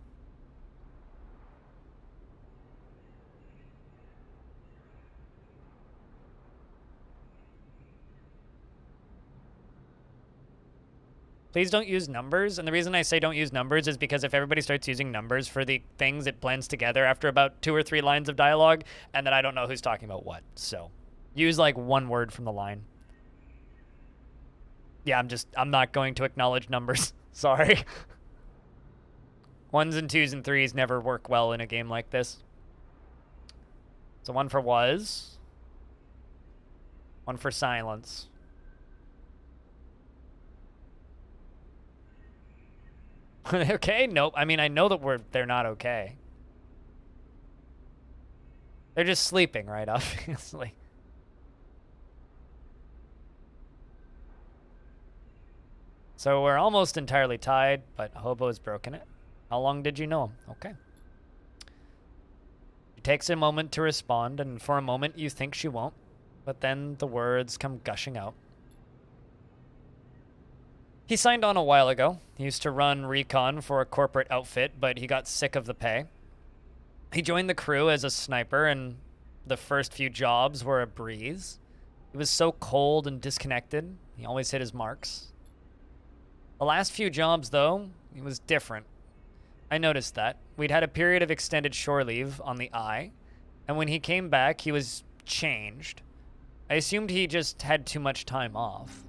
Please don't use numbers. And the reason I say don't use numbers is because if everybody starts using numbers for the things, it blends together after about 2 or 3 lines of dialogue, and then I don't know who's talking about what. So use like one word from the line. Yeah, I'm not going to acknowledge numbers. Sorry. 1s and 2s and 3s never work well in a game like this. So 1 for was. 1 for silence. Okay, nope. I mean, I know that they're not okay. They're just sleeping, right? Obviously. So we're almost entirely tied, but Hobo has broken it. How long did you know him? Okay. She takes a moment to respond, and for a moment you think she won't, but then the words come gushing out. He signed on a while ago. He used to run recon for a corporate outfit, but he got sick of the pay. He joined the crew as a sniper, and the first few jobs were a breeze. He was so cold and disconnected. He always hit his marks. The last few jobs, though, he was different. I noticed that. We'd had a period of extended shore leave on the Eye, and when he came back, he was changed. I assumed he just had too much time off.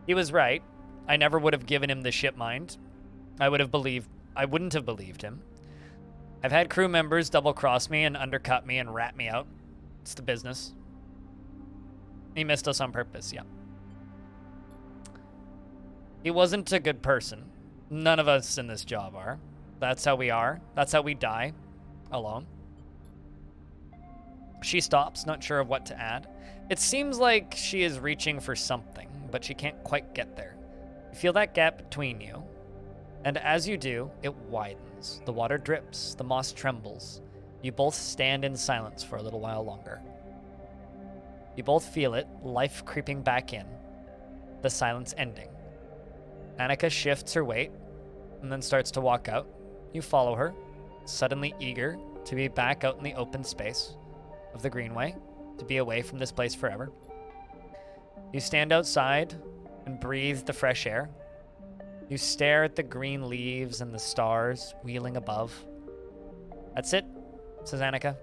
He was right. I never would have given him the ship mind. I wouldn't have believed him. I've had crew members double-cross me and undercut me and rat me out. It's the business. He missed us on purpose, yeah. He wasn't a good person. None of us in this job are. That's how we are. That's how we die. Alone. She stops, not sure of what to add. It seems like she is reaching for something, but she can't quite get there. You feel that gap between you, and as you do, it widens. The water drips, the moss trembles. You both stand in silence for a little while longer. You both feel it, life creeping back in, the silence ending. Annika shifts her weight, and then starts to walk out. You follow her, suddenly eager to be back out in the open space of the Greenway, to be away from this place forever. You stand outside and breathe the fresh air. You stare at the green leaves and the stars wheeling above. That's it, says Annika,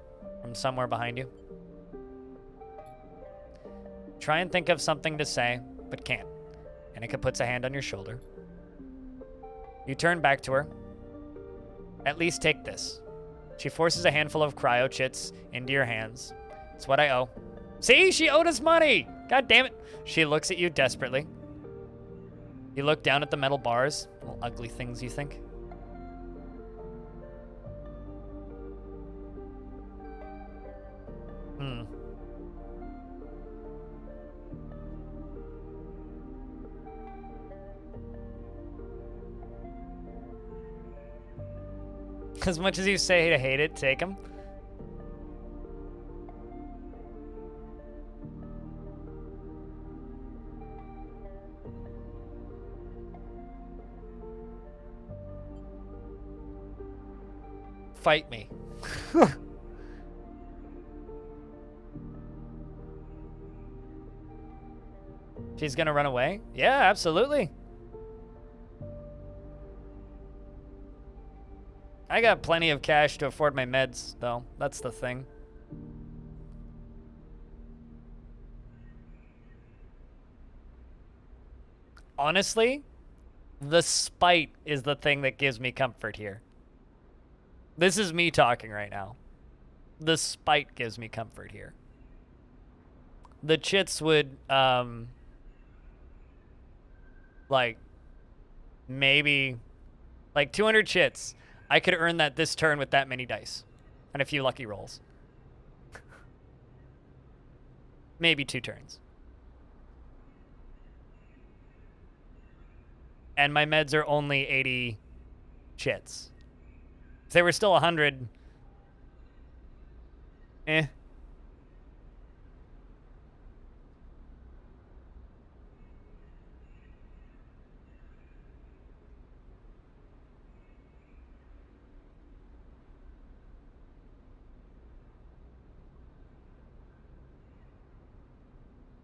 from somewhere behind you. Try and think of something to say, but can't. Annika puts a hand on your shoulder. You turn back to her. At least take this. She forces a handful of cryo chits into your hands. It's what I owe. See, she owed us money! God damn it. She looks at you desperately. You look down at the metal bars. Little ugly things, you think. As much as you say to hate it, take them. Fight me. She's gonna run away? Yeah, absolutely. I got plenty of cash to afford my meds, though. That's the thing. Honestly, the spite is the thing that gives me comfort here. This is me talking right now. The spite gives me comfort here. The chits would, like, maybe, like 200 chits. I could earn that this turn with that many dice. And a few lucky rolls. Maybe 2 turns. And my meds are only 80 chits. If they were still 100, eh.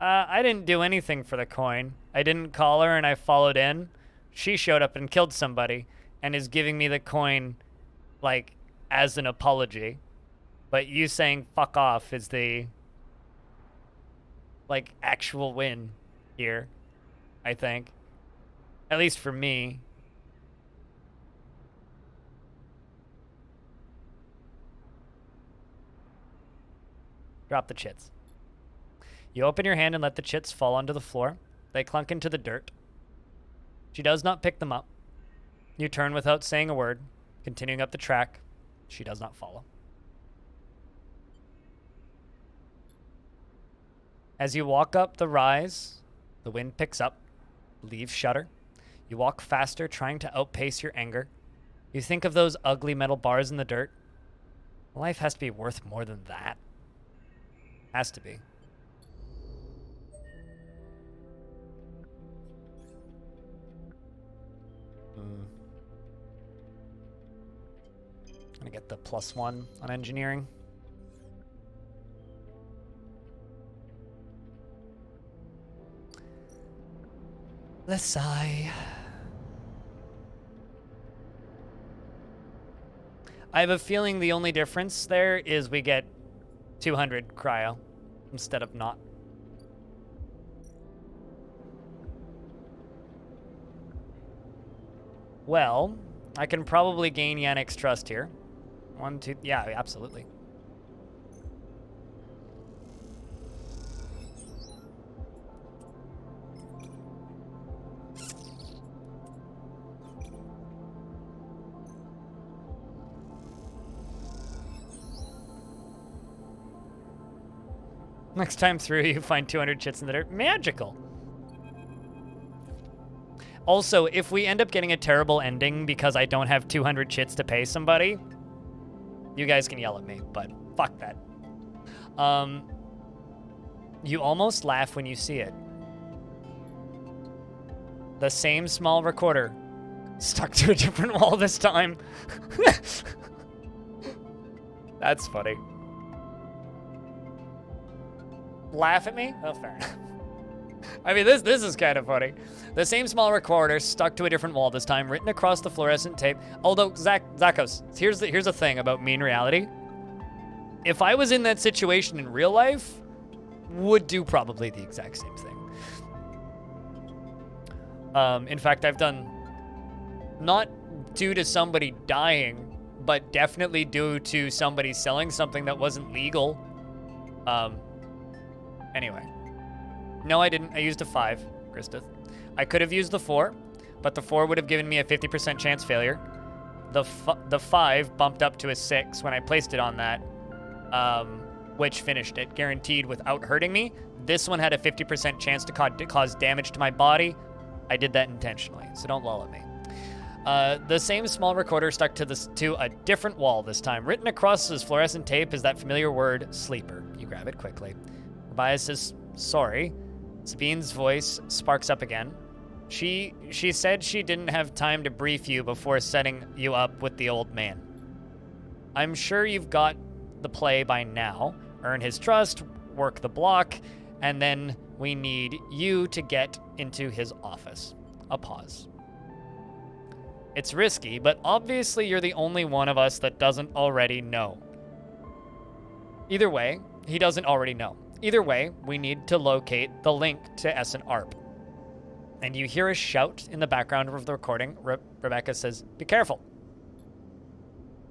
I didn't do anything for the coin. I didn't call her and I followed in. She showed up and killed somebody and is giving me the coin, like, as an apology. But you saying fuck off is the, like, actual win here, I think. At least for me. Drop the chits. You open your hand and let the chits fall onto the floor. They clunk into the dirt. She does not pick them up. You turn without saying a word, continuing up the track. She does not follow. As you walk up the rise, the wind picks up. Leaves shudder. You walk faster, trying to outpace your anger. You think of those ugly metal bars in the dirt. Life has to be worth more than that. Has to be. get the +1 on engineering. Let's sigh. I have a feeling the only difference there is we get 200 cryo instead of not. Well, I can probably gain Yannick's trust here. 1, 2, yeah, absolutely. Next time through, you find 200 chits in the dirt. Magical. Also, if we end up getting a terrible ending because I don't have 200 chits to pay somebody, you guys can yell at me, but fuck that. You almost laugh when you see it. The same small recorder stuck to a different wall this time. That's funny. Laugh at me? Oh, fair enough. I mean, this is kind of funny. The same small recorder stuck to a different wall this time, written across the fluorescent tape. Although, Zakos, here's the thing about me in reality. If I was in that situation in real life, would do probably the exact same thing. In fact, I've done, not due to somebody dying, but definitely due to somebody selling something that wasn't legal. Anyway. No, I didn't. I used a 5, Christeth. I could have used the 4, but the 4 would have given me a 50% chance failure. The 5 bumped up to a 6 when I placed it on that, which finished it, guaranteed without hurting me. This one had a 50% chance to cause damage to my body. I did that intentionally, so don't lol at me. The same small recorder stuck to a different wall this time. Written across this fluorescent tape is that familiar word, sleeper. You grab it quickly. Tobias says, sorry. Sabine's voice sparks up again. She said she didn't have time to brief you before setting you up with the old man. I'm sure you've got the play by now. Earn his trust, work the block, and then we need you to get into his office. A pause. It's risky, but obviously you're the only one of us that doesn't already know. Either way, he doesn't already know. Either way, we need to locate the link to Essen ARP. And you hear a shout in the background of the recording. Rebecca says, be careful.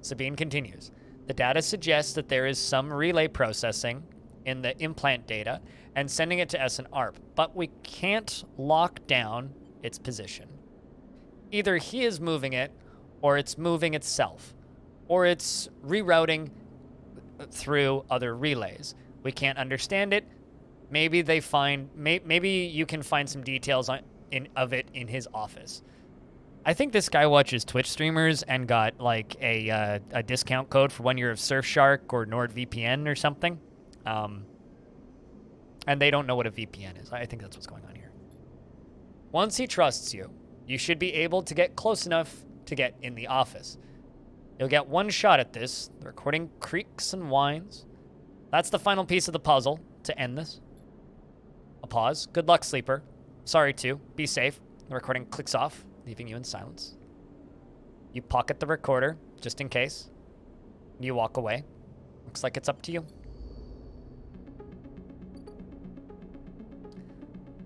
Sabine continues. The data suggests that there is some relay processing in the implant data and sending it to Essen ARP, but we can't lock down its position. Either he is moving it, or it's moving itself, or it's rerouting through other relays. We can't understand it. Maybe you can find some details of it in his office. I think this guy watches Twitch streamers and got like a discount code for 1 year of Surfshark or NordVPN or something. And they don't know what a VPN is. I think that's what's going on here. Once he trusts you, you should be able to get close enough to get in the office. You'll get one shot at this. The recording creaks and whines. That's the final piece of the puzzle to end this. A pause. Good luck, sleeper. Sorry, too. Be safe. The recording clicks off, leaving you in silence. You pocket the recorder, just in case. You walk away. Looks like it's up to you.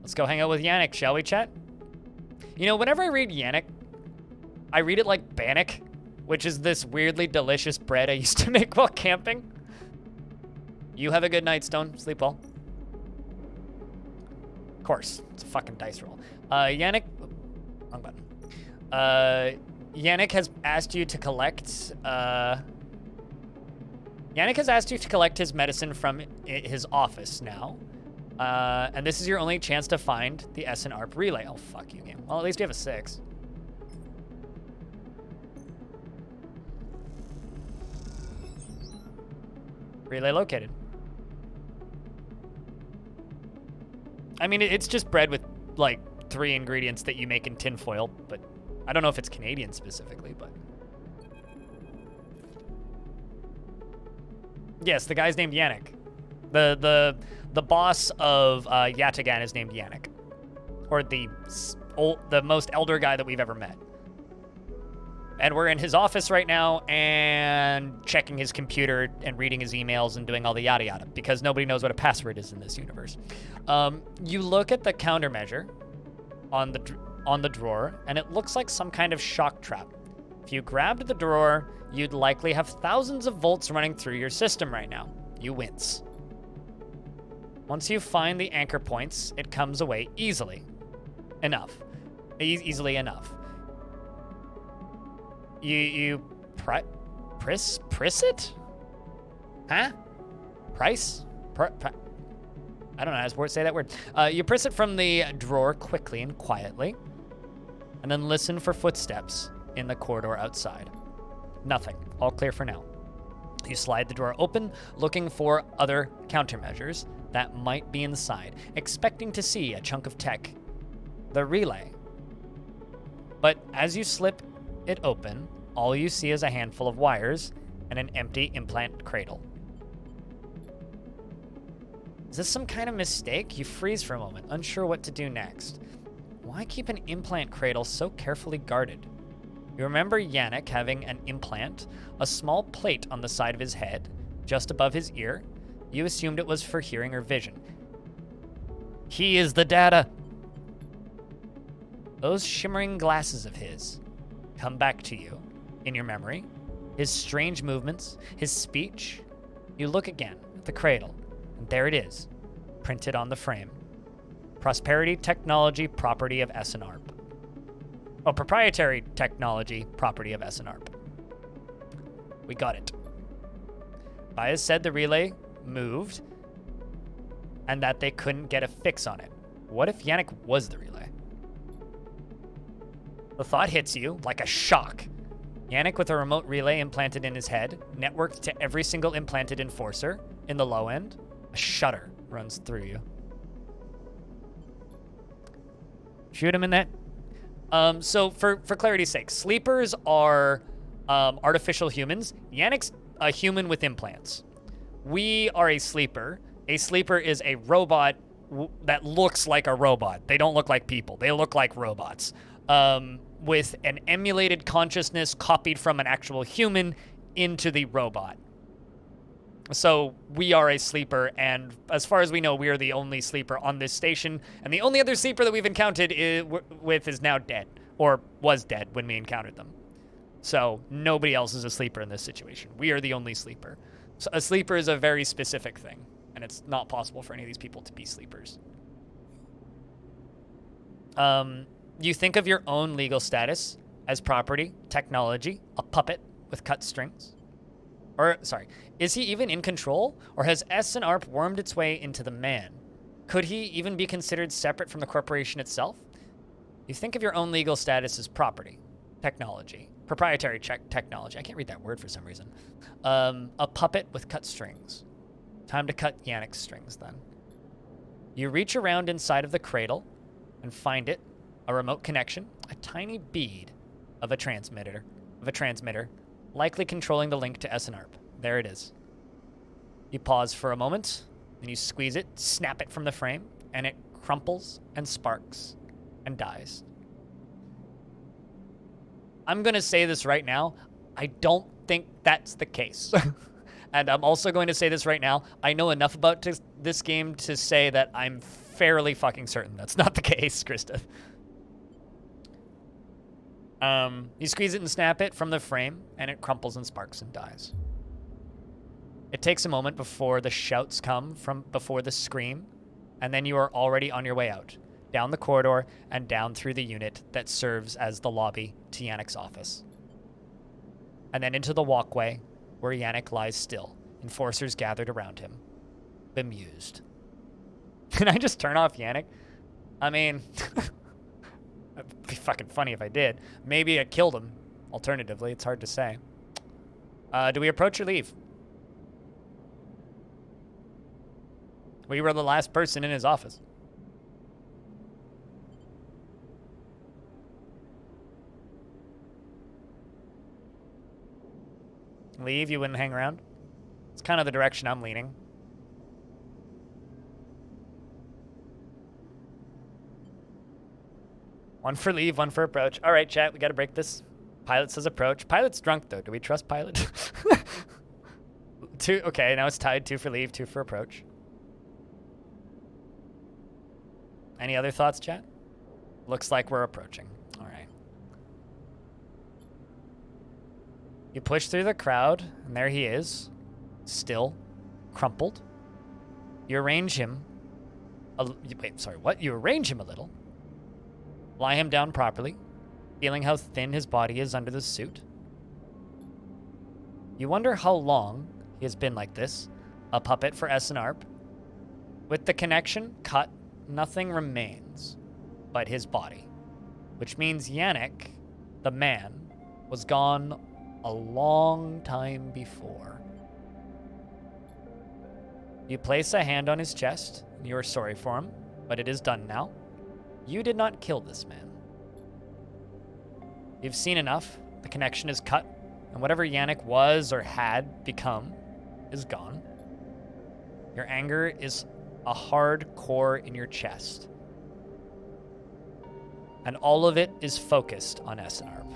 Let's go hang out with Yannick, shall we, chat? You know, whenever I read Yannick, I read it like Bannock, which is this weirdly delicious bread I used to make while camping. You have a good night, Stone. Sleep well. Of course. It's a fucking dice roll. Yannick... Wrong button. Yannick has asked you to collect... Yannick has asked you to collect his medicine from his office now. And this is your only chance to find the Essen ARP relay. Oh, fuck you, game. Well, at least you have a 6. Relay located. I mean, it's just bread with, like, 3 ingredients that you make in tinfoil, but I don't know if it's Canadian specifically, but... Yes, the guy's named Yannick. The boss of Yatagan is named Yannick, or the most elder guy that we've ever met. And we're in his office right now and checking his computer and reading his emails and doing all the yada yada because nobody knows what a password is in this universe. You look at the countermeasure on the drawer, and it looks like some kind of shock trap. If you grabbed the drawer, you'd likely have thousands of volts running through your system right now. You wince. Once you find the anchor points, it comes away easily enough. Easily enough. You priss it? Huh? Price? I don't know how to say that word. You priss it from the drawer quickly and quietly, and then listen for footsteps in the corridor outside. Nothing. All clear for now. You slide the drawer open, looking for other countermeasures that might be inside, expecting to see a chunk of tech. The relay. But as you slip it open, all you see is a handful of wires and an empty implant cradle. Is this some kind of mistake? You freeze for a moment, unsure what to do next. Why keep an implant cradle so carefully guarded? You remember Yannick having an implant, a small plate on the side of his head, just above his ear. You assumed it was for hearing or vision. He is the data. Those shimmering glasses of his come back to you in your memory. His strange movements, his speech. You look again at the cradle, and there it is, printed on the frame. Prosperity Technology, property of SNARP. Oh, proprietary technology, property of SNARP. We got it. Bias said the relay moved and that they couldn't get a fix on it. What if Yannick was the relay? The thought hits you like a shock. Yannick with a remote relay implanted in his head, networked to every single implanted enforcer in the low end. A shudder runs through you. Shoot him in that. So for clarity's sake, sleepers are artificial humans. Yannick's a human with implants. We are a sleeper. A sleeper is a robot that looks like a robot. They don't look like people. They look like robots. With an emulated consciousness copied from an actual human into the robot. So we are a sleeper, and as far as we know, we are the only sleeper on this station, and the only other sleeper that we've encountered is now dead, or was dead when we encountered them. So nobody else is a sleeper in this situation. We are the only sleeper. So a sleeper is a very specific thing, and it's not possible for any of these people to be sleepers. You think of your own legal status as property, technology, a puppet with cut strings? Or, sorry, is he even in control? Or has SNARP wormed its way into the man? Could he even be considered separate from the corporation itself? You think of your own legal status as property, technology, proprietary technology. I can't read that word for some reason. A puppet with cut strings. Time to cut Yannick's strings, then. You reach around inside of the cradle and find it, a remote connection, a tiny bead of a transmitter, likely controlling the link to SNARP. There it is. You pause for a moment, then you squeeze it, snap it from the frame, and it crumples and sparks and dies. I'm going to say this right now. I don't think that's the case. And I'm also going to say this right now. I know enough about this game to say that I'm fairly fucking certain that's not the case, Krista. You squeeze it and snap it from the frame, and it crumples and sparks and dies. It takes a moment before the shouts come from before the scream, and then you are already on your way out, down the corridor and down through the unit that serves as the lobby to Yannick's office. And then into the walkway where Yannick lies still, enforcers gathered around him, bemused. Can I just turn off Yannick? I mean... It'd be fucking funny if I did. Maybe I killed him. Alternatively, it's hard to say. Do we approach or leave? We were the last person in his office. Leave? You wouldn't hang around? kind of the direction I'm leaning. One for leave, one for approach. All right, chat, we got to break this. Pilot says approach. Pilot's drunk, though. Do we trust Pilot? Two. Okay, now it's tied. 2 for leave, 2 for approach. Any other thoughts, chat? Looks like we're approaching. All right. You push through the crowd, and there he is. Still. Crumpled. You arrange him. Wait, sorry, what? You arrange him a little. Lie him down properly, feeling how thin his body is under the suit. You wonder how long he has been like this, a puppet for SNARP. With the connection cut, nothing remains but his body, which means Yannick, the man, was gone a long time before. You place a hand on his chest, and you are sorry for him, but it is done now. You did not kill this man. You've seen enough. The connection is cut, and whatever Yannick was or had become is gone. Your anger is a hard core in your chest, and all of it is focused on SNARP.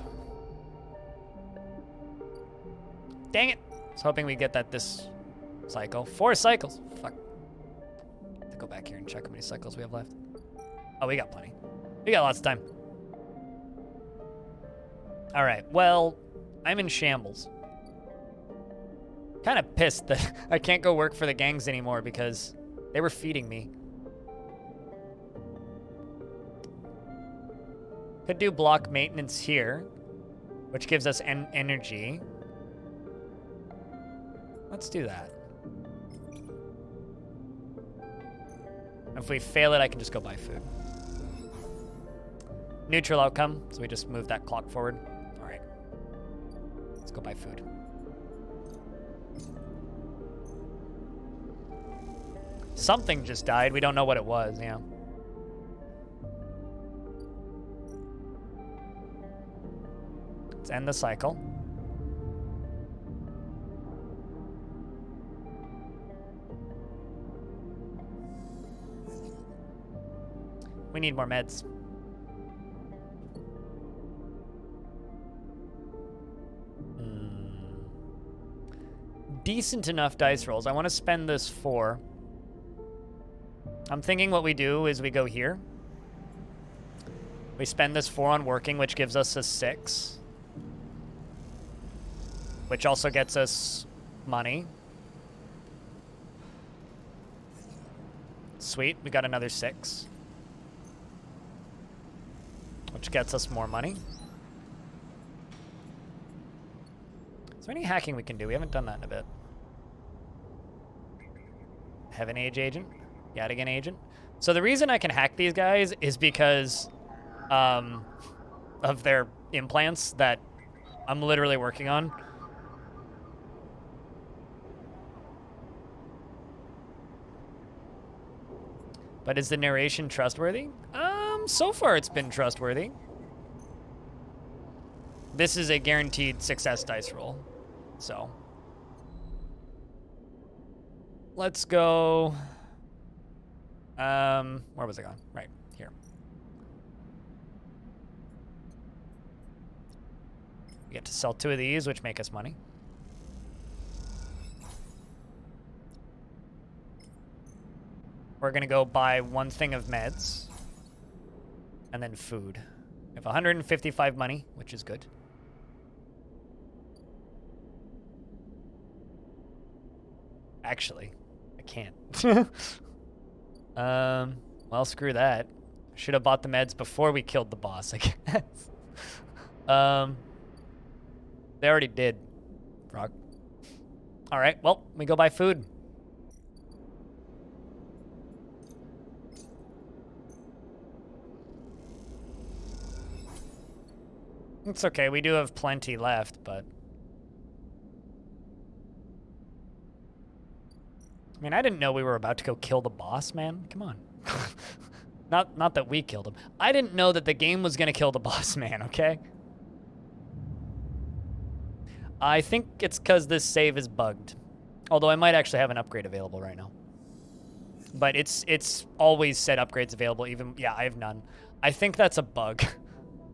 Dang it! I was hoping we'd get that this cycle. 4 cycles. Fuck. I have to go back here and check how many cycles we have left. Oh, we got plenty. We got lots of time. All right, well, I'm in shambles. Kind of pissed that I can't go work for the gangs anymore because they were feeding me. Could do block maintenance here, which gives us energy. Let's do that. If we fail it, I can just go buy food. Neutral outcome, so we just move that clock forward. All right. Let's go buy food. Something just died. We don't know what it was, yeah. Let's end the cycle. We need more meds. Decent enough dice rolls. I want to spend this 4. I'm thinking what we do is we go here. We spend this 4 on working, which gives us a 6. Which also gets us money. Sweet, we got another 6. Which gets us more money. Is there any hacking we can do? We haven't done that in a bit. Heaven Age agent. Yadigan agent. So the reason I can hack these guys is because of their implants that I'm literally working on. But is the narration trustworthy? So far it's been trustworthy. This is a guaranteed success dice roll. So let's go. Where was I going? Right here. We get to sell 2 of these, which make us money. We're gonna go buy 1 thing of meds. And then food. We have 155 money, which is good. Actually, I can't. Well, screw that. Should have bought the meds before we killed the boss, I guess. They already did. Frog. All right, well, we go buy food. It's okay, we do have plenty left, but... I mean, I didn't know we were about to go kill the boss, man. Come on. Not that we killed him. I didn't know that the game was gonna kill the boss, man, okay? I think it's because this save is bugged. Although I might actually have an upgrade available right now. But it's always said upgrades available, even, yeah, I have none. I think that's a bug.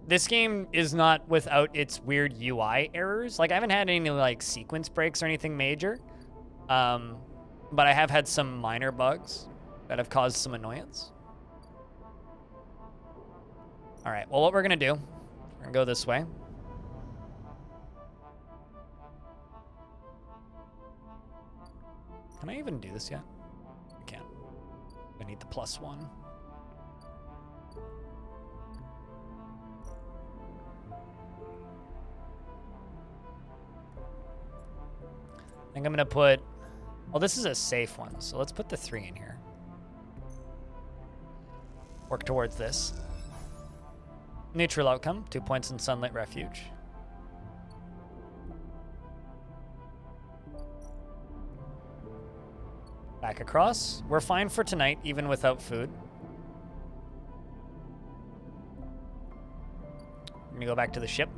This game is not without its weird UI errors. Like, I haven't had any, like, sequence breaks or anything major. But I have had some minor bugs that have caused some annoyance. All right, well, what we're gonna do, we're gonna go this way. Can I even do this yet? I can't. I need the +1. I think I'm gonna put, well, this is a safe one, so let's put the 3 in here. Work towards this. Neutral outcome, 2 points in Sunlit Refuge. Back across. We're fine for tonight, even without food. I'm gonna go back to the ship.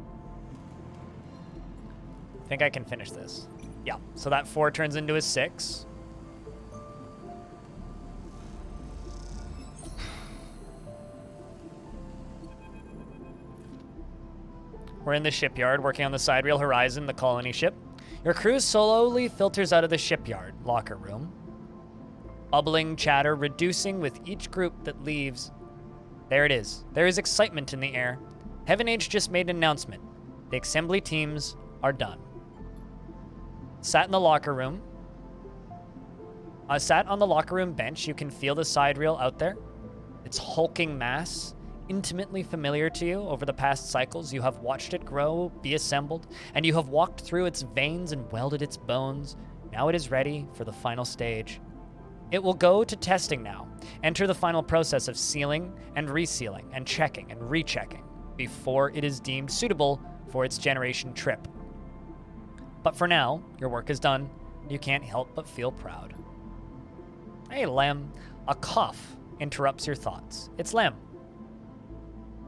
I think I can finish this. Yeah, so that 4 turns into a 6. We're in the shipyard, working on the Sidereal Horizon, the colony ship. Your crew slowly filters out of the shipyard locker room. Bubbling chatter reducing with each group that leaves. There it is. There is excitement in the air. Heaven Age just made an announcement. The assembly teams are done. Sat in the locker room. Sat on the locker room bench. You can feel the Sidereal out there. Its hulking mass, intimately familiar to you over the past cycles. You have watched it grow, be assembled, and you have walked through its veins and welded its bones. Now it is ready for the final stage. It will go to testing now. Enter the final process of sealing and resealing and checking and rechecking before it is deemed suitable for its generation trip. But for now, your work is done. You can't help but feel proud. Hey, Lem. A cough interrupts your thoughts. It's Lem.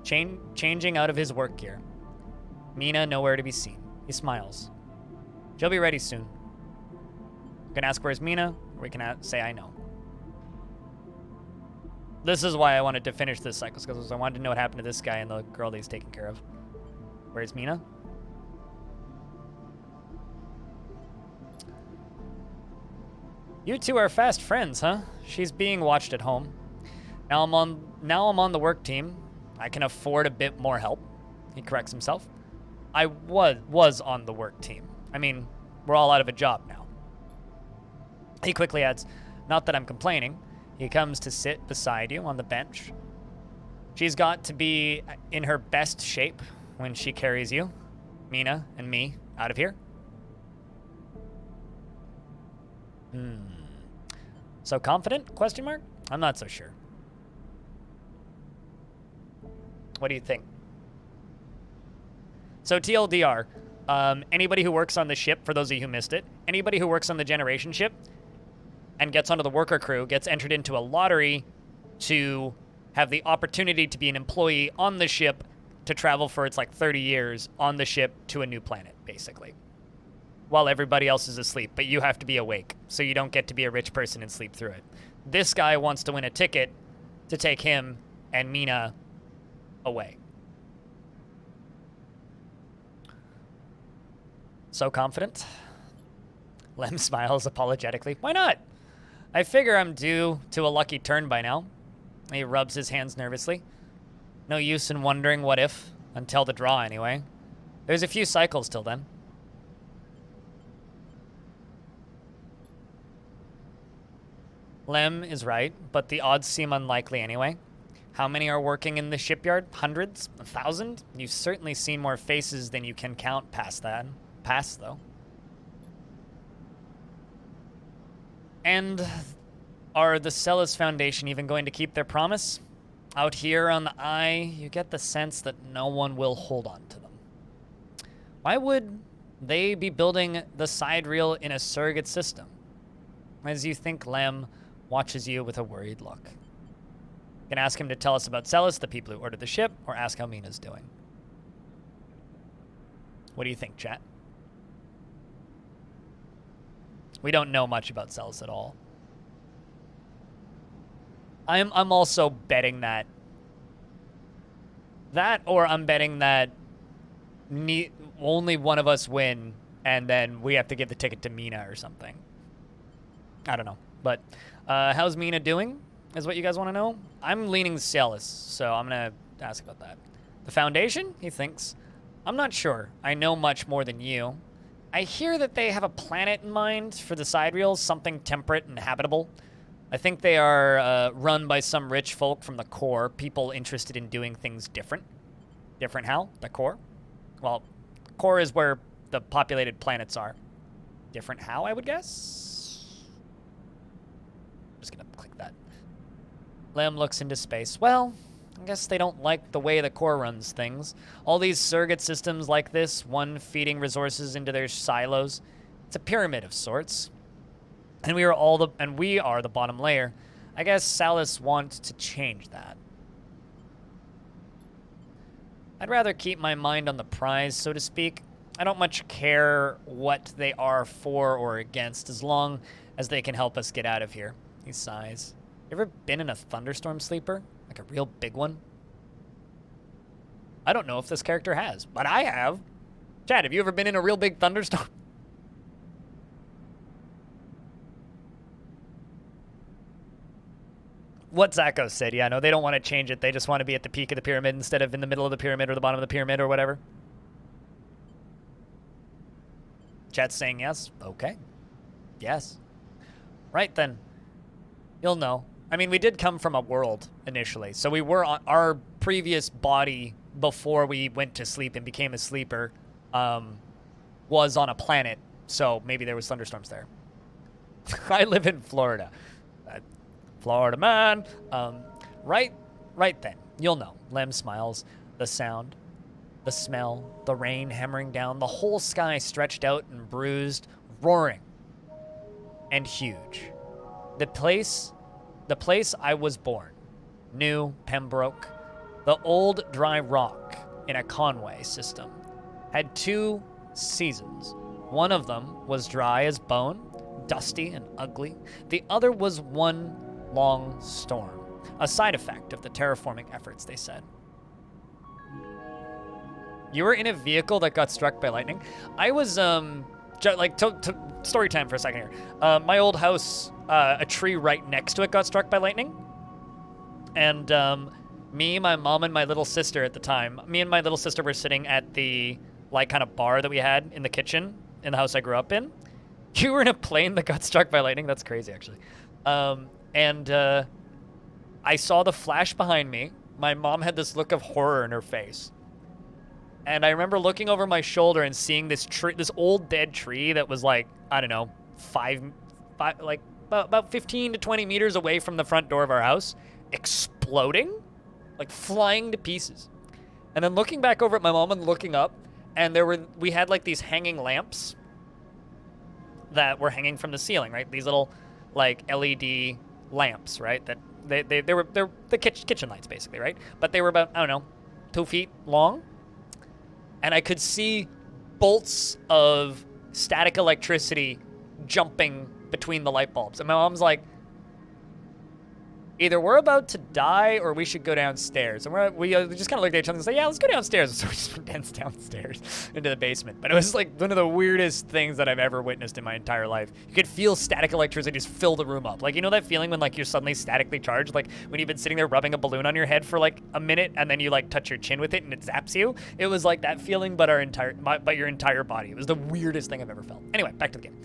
Changing out of his work gear. Mina nowhere to be seen. He smiles. She'll be ready soon. You can ask where's Mina, or we can say I know. This is why I wanted to finish this cycle, because I wanted to know what happened to this guy and the girl that he's taking care of. Where's Mina? You two are fast friends, huh? She's being watched at home. Now I'm on the work team. I can afford a bit more help. He corrects himself. I was on the work team. I mean, we're all out of a job now. He quickly adds, not that I'm complaining. He comes to sit beside you on the bench. She's got to be in her best shape when she carries you, Mina and me, out of here. So confident? Question mark? I'm not so sure. What do you think? So TLDR, anybody who works on the ship, for those of you who missed it, anybody who works on the generation ship and gets onto the worker crew gets entered into a lottery to have the opportunity to be an employee on the ship to travel for its like 30 years on the ship to a new planet, basically. While everybody else is asleep, but you have to be awake, so you don't get to be a rich person and sleep through it. This guy wants to win a ticket to take him and Mina away. So confident? Lem smiles apologetically. Why not? I figure I'm due to a lucky turn by now. He rubs his hands nervously. No use in wondering what if, until the draw anyway. There's a few cycles till then. Lem is right, but the odds seem unlikely anyway. How many are working in the shipyard? Hundreds? 1,000? You've certainly seen more faces than you can count past that. Past, though. And are the Celis Foundation even going to keep their promise? Out here on the Eye, you get the sense that no one will hold on to them. Why would they be building the Sidereal in a surrogate system? As you think, Lem watches you with a worried look. You can ask him to tell us about Celis, the people who ordered the ship, or ask how Mina's doing. What do you think, chat? We don't know much about Celis at all. I'm also betting that or I'm betting that only one of us win, and then we have to give the ticket to Mina or something. I don't know. But how's Mina doing is what you guys want to know. I'm leaning Celis, so I'm going to ask about that. The Foundation, he thinks. I'm not sure. I know much more than you. I hear that they have a planet in mind for the Sidereals, something temperate and habitable. I think they are run by some rich folk from the core, people interested in doing things different. Different how? The core? Well, core is where the populated planets are. Different how, I would guess? I'm just going to click that. Lem looks into space. Well, I guess they don't like the way the core runs things. All these surrogate systems like this, one feeding resources into their silos. It's a pyramid of sorts. And we are the bottom layer. I guess Celis wants to change that. I'd rather keep my mind on the prize, so to speak. I don't much care what they are for or against, as long as they can help us get out of here. He sighs. You ever been in a thunderstorm sleeper? Like a real big one? I don't know if this character has, but I have. Chad, have you ever been in a real big thunderstorm? What Zacho said, yeah, no, they don't want to change it. They just want to be at the peak of the pyramid instead of in the middle of the pyramid or the bottom of the pyramid or whatever. Chat's saying yes. Okay. Yes. Right then. You'll know. I mean, we did come from a world initially. So we were on our previous body before we went to sleep and became a sleeper was on a planet. So maybe there was thunderstorms there. I live in Florida. Florida man. Right then. You'll know. Lem smiles. The sound, the smell, the rain hammering down, the whole sky stretched out and bruised, roaring and huge. The place I was born, New Pembroke, the old dry rock in a Conway system, had 2 seasons. One of them was dry as bone, dusty and ugly. The other was one long storm, a side effect of the terraforming efforts, they said. You were in a vehicle that got struck by lightning? I was, story time for a second here. My old house, a tree right next to it got struck by lightning. And me, my mom, and my little sister at the time, me and my little sister were sitting at the, kind of bar that we had in the kitchen in the house I grew up in. You were in a plane that got struck by lightning? That's crazy, actually. I saw the flash behind me. My mom had this look of horror in her face. And I remember looking over my shoulder and seeing this tree, this old dead tree that was I don't know, about 15 to 20 meters away from the front door of our house, exploding, flying to pieces. And then looking back over at my mom and looking up, and we had these hanging lamps that were hanging from the ceiling, right? These little LED lamps, right? That they're the kitchen lights basically, right? But they were about, I don't know, 2 feet long. And I could see bolts of static electricity jumping between the light bulbs. And my mom's like, either we're about to die or we should go downstairs. And we just kind of looked at each other and said, yeah, let's go downstairs. So we just went downstairs into the basement. But it was one of the weirdest things that I've ever witnessed in my entire life. You could feel static electricity just fill the room up. You know that feeling when you're suddenly statically charged? When you've been sitting there rubbing a balloon on your head for a minute and then you touch your chin with it and it zaps you? It was that feeling, but your entire body. It was the weirdest thing I've ever felt. Anyway, back to the game.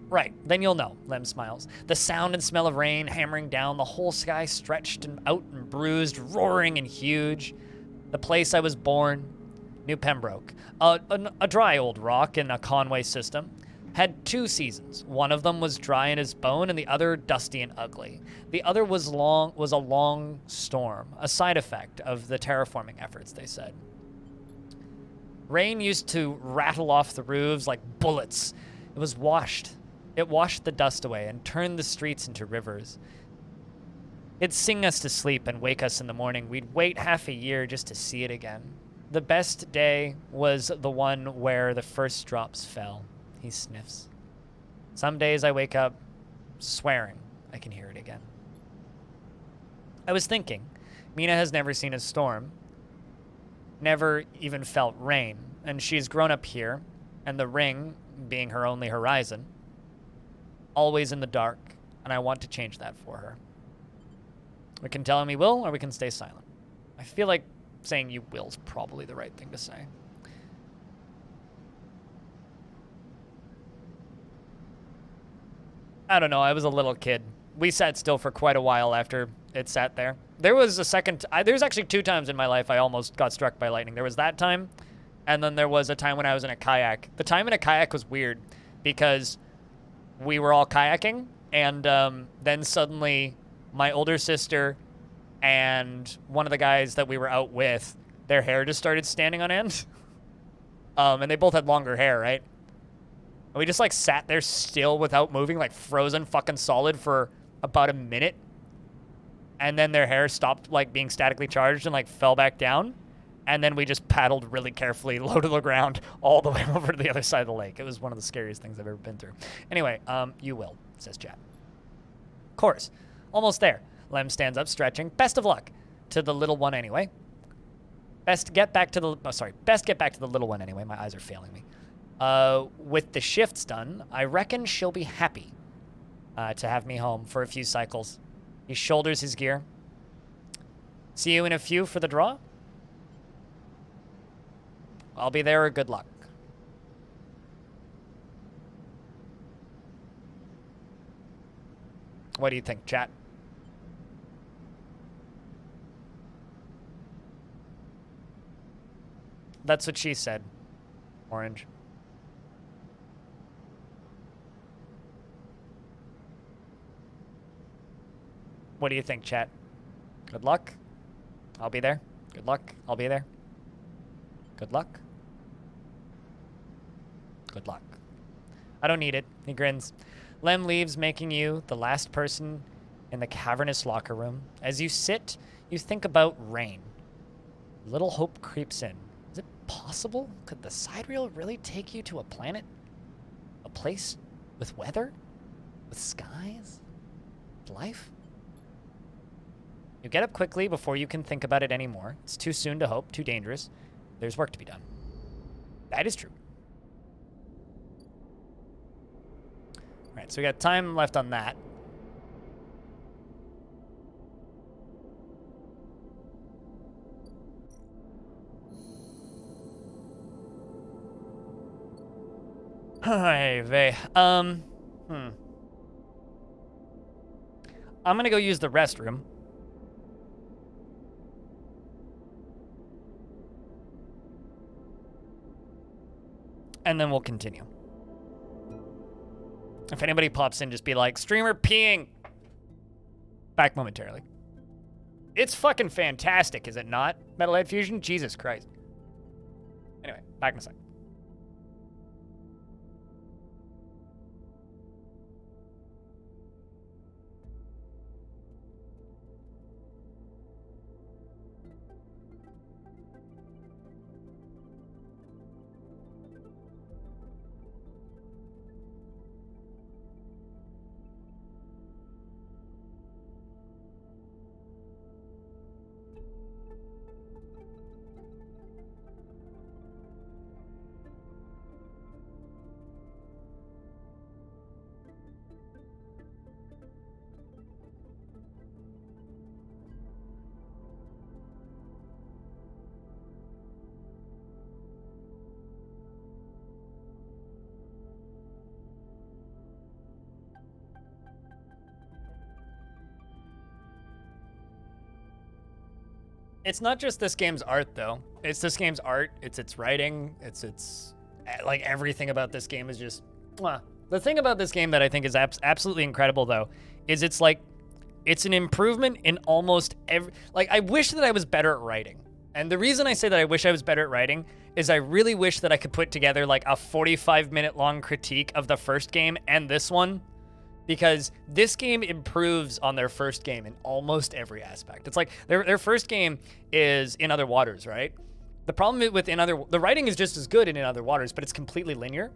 Right, then you'll know, Lem smiles. The sound and smell of rain hammering down, the whole sky stretched and out and bruised, roaring and huge. The place I was born, New Pembroke, a dry old rock in a Conway system, had 2 seasons. One of them was dry and as bone, and the other dusty and ugly. The other was a long storm, a side effect of the terraforming efforts, they said. Rain used to rattle off the roofs like bullets. It washed the dust away and turned the streets into rivers. It'd sing us to sleep and wake us in the morning. We'd wait half a year just to see it again. The best day was the one where the first drops fell. He sniffs. Some days I wake up swearing I can hear it again. I was thinking, Mina has never seen a storm, never even felt rain, and she's grown up here, and the ring being her only horizon, always in the dark, and I want to change that for her. We can tell him he will, or we can stay silent. I feel like saying you will is probably the right thing to say. I don't know, I was a little kid. We sat still for quite a while after it sat there. There was a second, there's actually 2 times in my life I almost got struck by lightning. There was that time, and then there was a time when I was in a kayak. The time in a kayak was weird because we were all kayaking, and then suddenly my older sister and one of the guys that we were out with, their hair just started standing on end. And they both had longer hair, right? And we just like sat there still without moving, like frozen fucking solid for about a minute. And then their hair stopped like being statically charged and like fell back down. And then we just paddled really carefully, low to the ground, all the way over to the other side of the lake. It was one of the scariest things I've ever been through. Anyway, you will, says chat. Chorus, almost there. Lem stands up, stretching. Best of luck to the little one anyway. Best get back to the little one anyway. My eyes are failing me. With the shifts done, I reckon she'll be happy to have me home for a few cycles. He shoulders his gear. See you in a few for the draw? I'll be there, or good luck. What do you think, chat? That's what she said. Orange. What do you think, chat? Good luck. I'll be there. Good luck. I'll be there. Good luck. Good luck. I don't need it. He grins. Lem leaves, making you the last person in the cavernous locker room. As you sit, you think about rain. Little hope creeps in. Is it possible? Could the sidereal really take you to a planet? A place with weather? With skies? With life? You get up quickly before you can think about it anymore. It's too soon to hope, too dangerous. There's work to be done. That is true. All right, so we got time left on that. Hey, vey. I'm gonna go use the restroom. And then we'll continue. If anybody pops in, just be like, streamer peeing. Back momentarily. It's fucking fantastic, is it not? Metal Head Fusion? Jesus Christ. Anyway, back in a sec. It's not just this game's art, though. It's this game's art. It's its writing. It's like everything about this game is just. Mwah. The thing about this game that I think is absolutely incredible, though, is it's an improvement in almost every. Like, I wish that I was better at writing. And the reason I say that I wish I was better at writing is I really wish that I could put together like a 45-minute long critique of the first game and this one. Because this game improves on their first game in almost every aspect. It's like their first game is In Other Waters, right? The problem with the writing is just as good in Other Waters, but it's completely linear.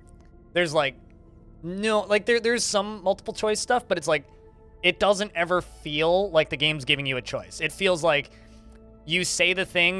There's like No, like there's some multiple choice stuff, but it's like it doesn't ever feel like the game's giving you a choice. It feels like you say the thing